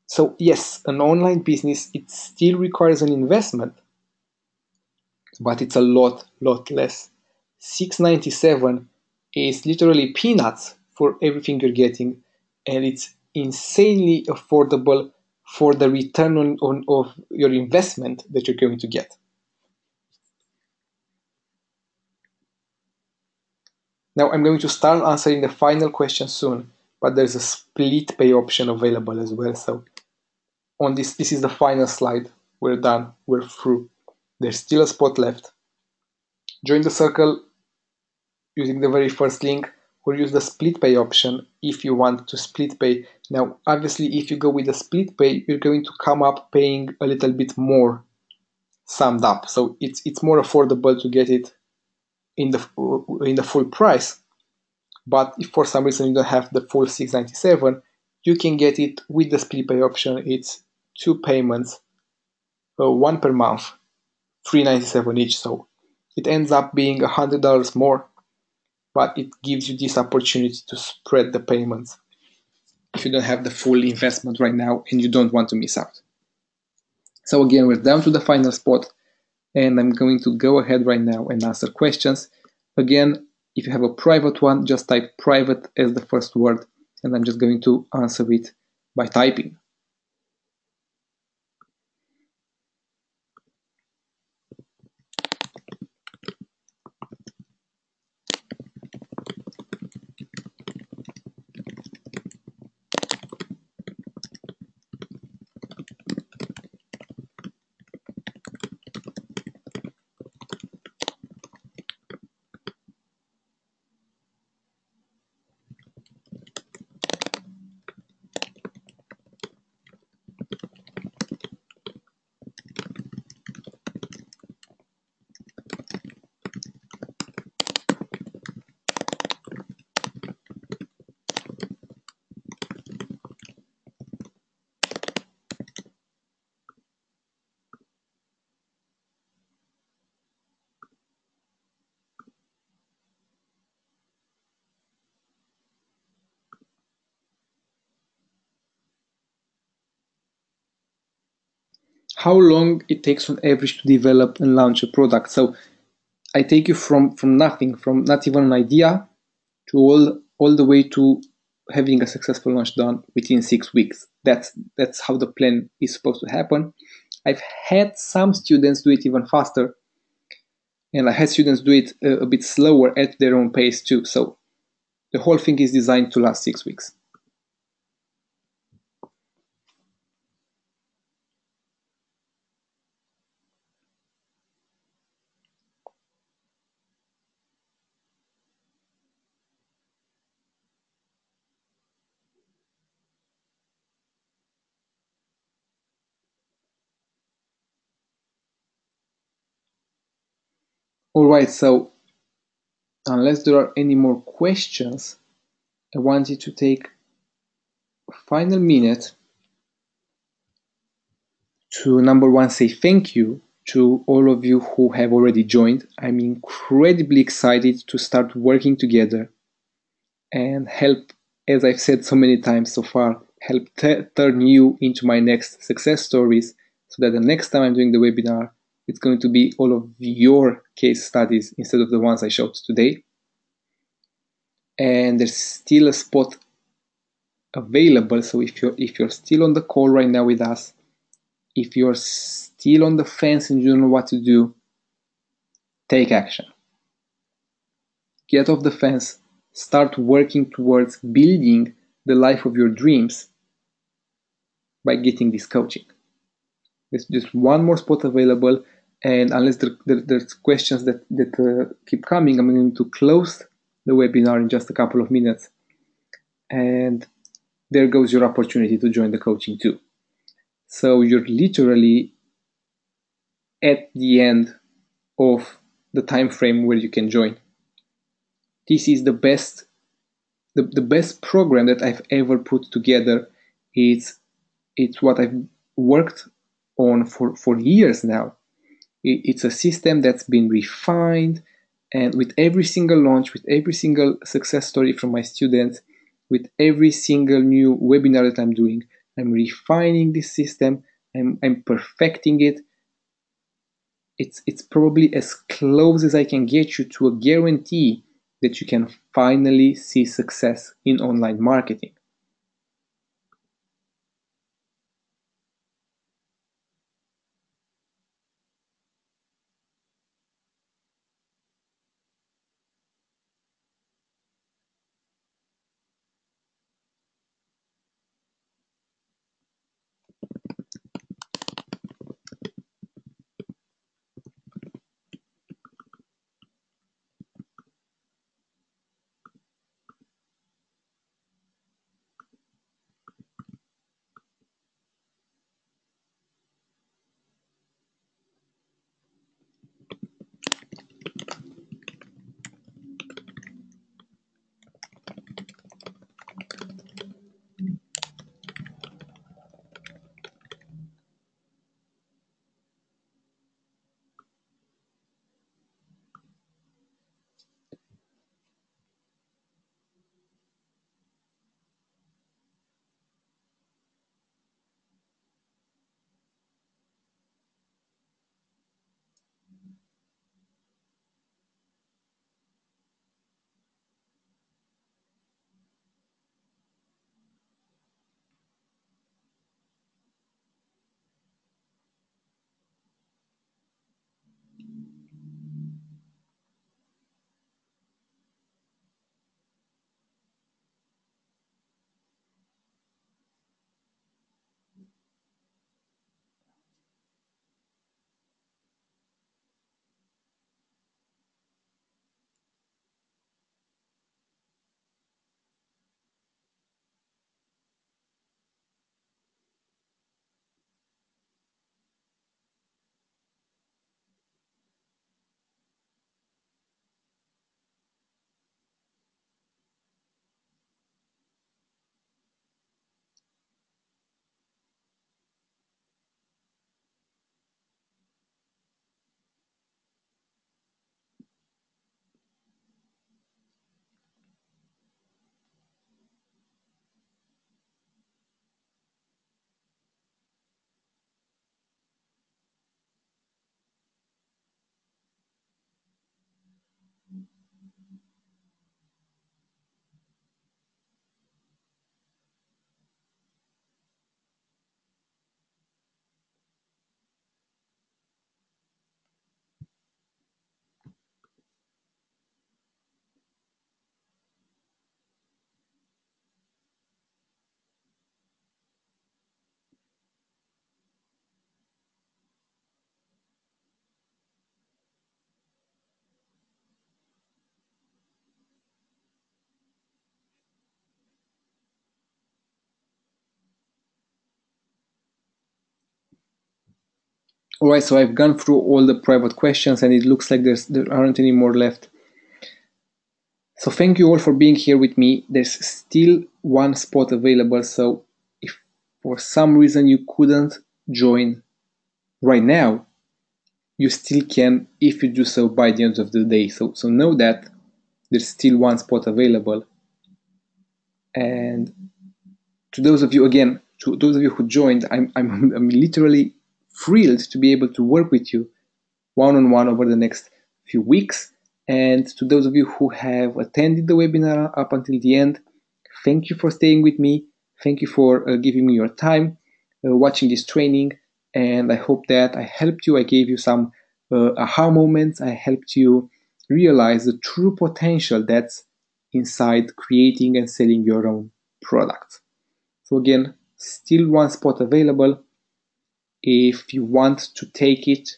Speaker 2: So yes, an online business, it still requires an investment, but it's a lot less. $697 is literally peanuts for everything you're getting, and it's insanely affordable for the return on of your investment that you're going to get. Now I'm going to start answering the final question soon, but there's a split pay option available as well. So on this is the final slide. We're done. We're through. There's still a spot left. Join the circle using the very first link, or use the split pay option if you want to split pay. Now, obviously, if you go with the split pay, you're going to come up paying a little bit more summed up. So it's more affordable to get it in the full price. But if for some reason you don't have the full $697, you can get it with the split pay option. It's 2 payments, one per month, $397 each. So it ends up being $100 more, but it gives you this opportunity to spread the payments if you don't have the full investment right now and you don't want to miss out. So again, we're down to the final spot, and I'm going to go ahead right now and answer questions. Again, if you have a private one, just type private as the first word, and I'm just going to answer it by typing. How long it takes on average to develop and launch a product? So I take you from nothing, from not even an idea, to all the way to having a successful launch done within 6 weeks. That's how the plan is supposed to happen. I've had some students do it even faster, and I had students do it a bit slower at their own pace too. So the whole thing is designed to last 6 weeks. All right, so unless there are any more questions, I want you to take a final minute to, number one, say thank you to all of you who have already joined. I'm incredibly excited to start working together and help, as I've said so many times so far, help turn you into my next success stories, so that the next time I'm doing the webinar, it's going to be all of your case studies instead of the ones I showed today. And there's still a spot available. So if you're still on the call right now with us, if you're still on the fence and you don't know what to do, take action. Get off the fence. Start working towards building the life of your dreams by getting this coaching. There's just one more spot available, and unless there's questions that keep coming, I'm going to close the webinar in just a couple of minutes. And there goes your opportunity to join the coaching too. So you're literally at the end of the time frame where you can join. this is the best program that I've ever put together. It's what I've worked on for years now. It's a system that's been refined, and with every single launch, with every single success story from my students, with every single new webinar that I'm doing, I'm refining this system. I'm perfecting it. It's probably as close as I can get you to a guarantee that you can finally see success in online marketing. All right, so I've gone through all the private questions, and it looks like there aren't any more left. So thank you all for being here with me. There's still one spot available, so if for some reason you couldn't join right now, you still can if you do so by the end of the day. So know that there's still one spot available. And to those of you, again, to those of you who joined, I'm literally thrilled to be able to work with you one-on-one over the next few weeks. And to those of you who have attended the webinar up until the end, thank you for staying with me. Thank you for giving me your time, watching this training. And I hope that I helped you. I gave you some aha moments. I helped you realize the true potential that's inside creating and selling your own product. So again, still one spot available. If you want to take it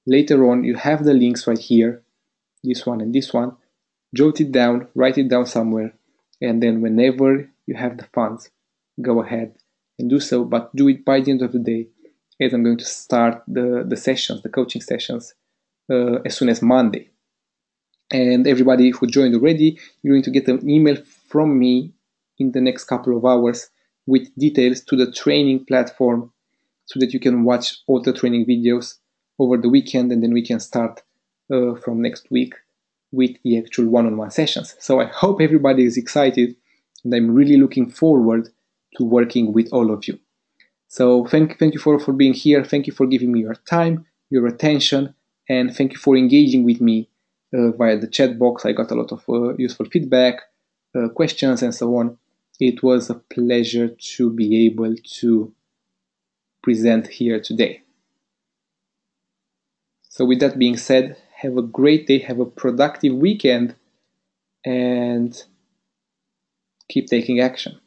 Speaker 2: later on, you have the links right here, this one and this one. Jot it down, write it down somewhere, and then whenever you have the funds, go ahead and do so, but do it by the end of the day, as I'm going to start the sessions, the coaching sessions, as soon as Monday. And everybody who joined already, you're going to get an email from me in the next couple of hours with details to the training platform so that you can watch all the training videos over the weekend, and then we can start from next week with the actual one-on-one sessions. So I hope everybody is excited, and I'm really looking forward to working with all of you. So thank you for being here. Thank you for giving me your time, your attention, and thank you for engaging with me via the chat box. I got a lot of useful feedback, questions, and so on. It was a pleasure to be able to present here today. So with that being said, have a great day, have a productive weekend, and keep taking action.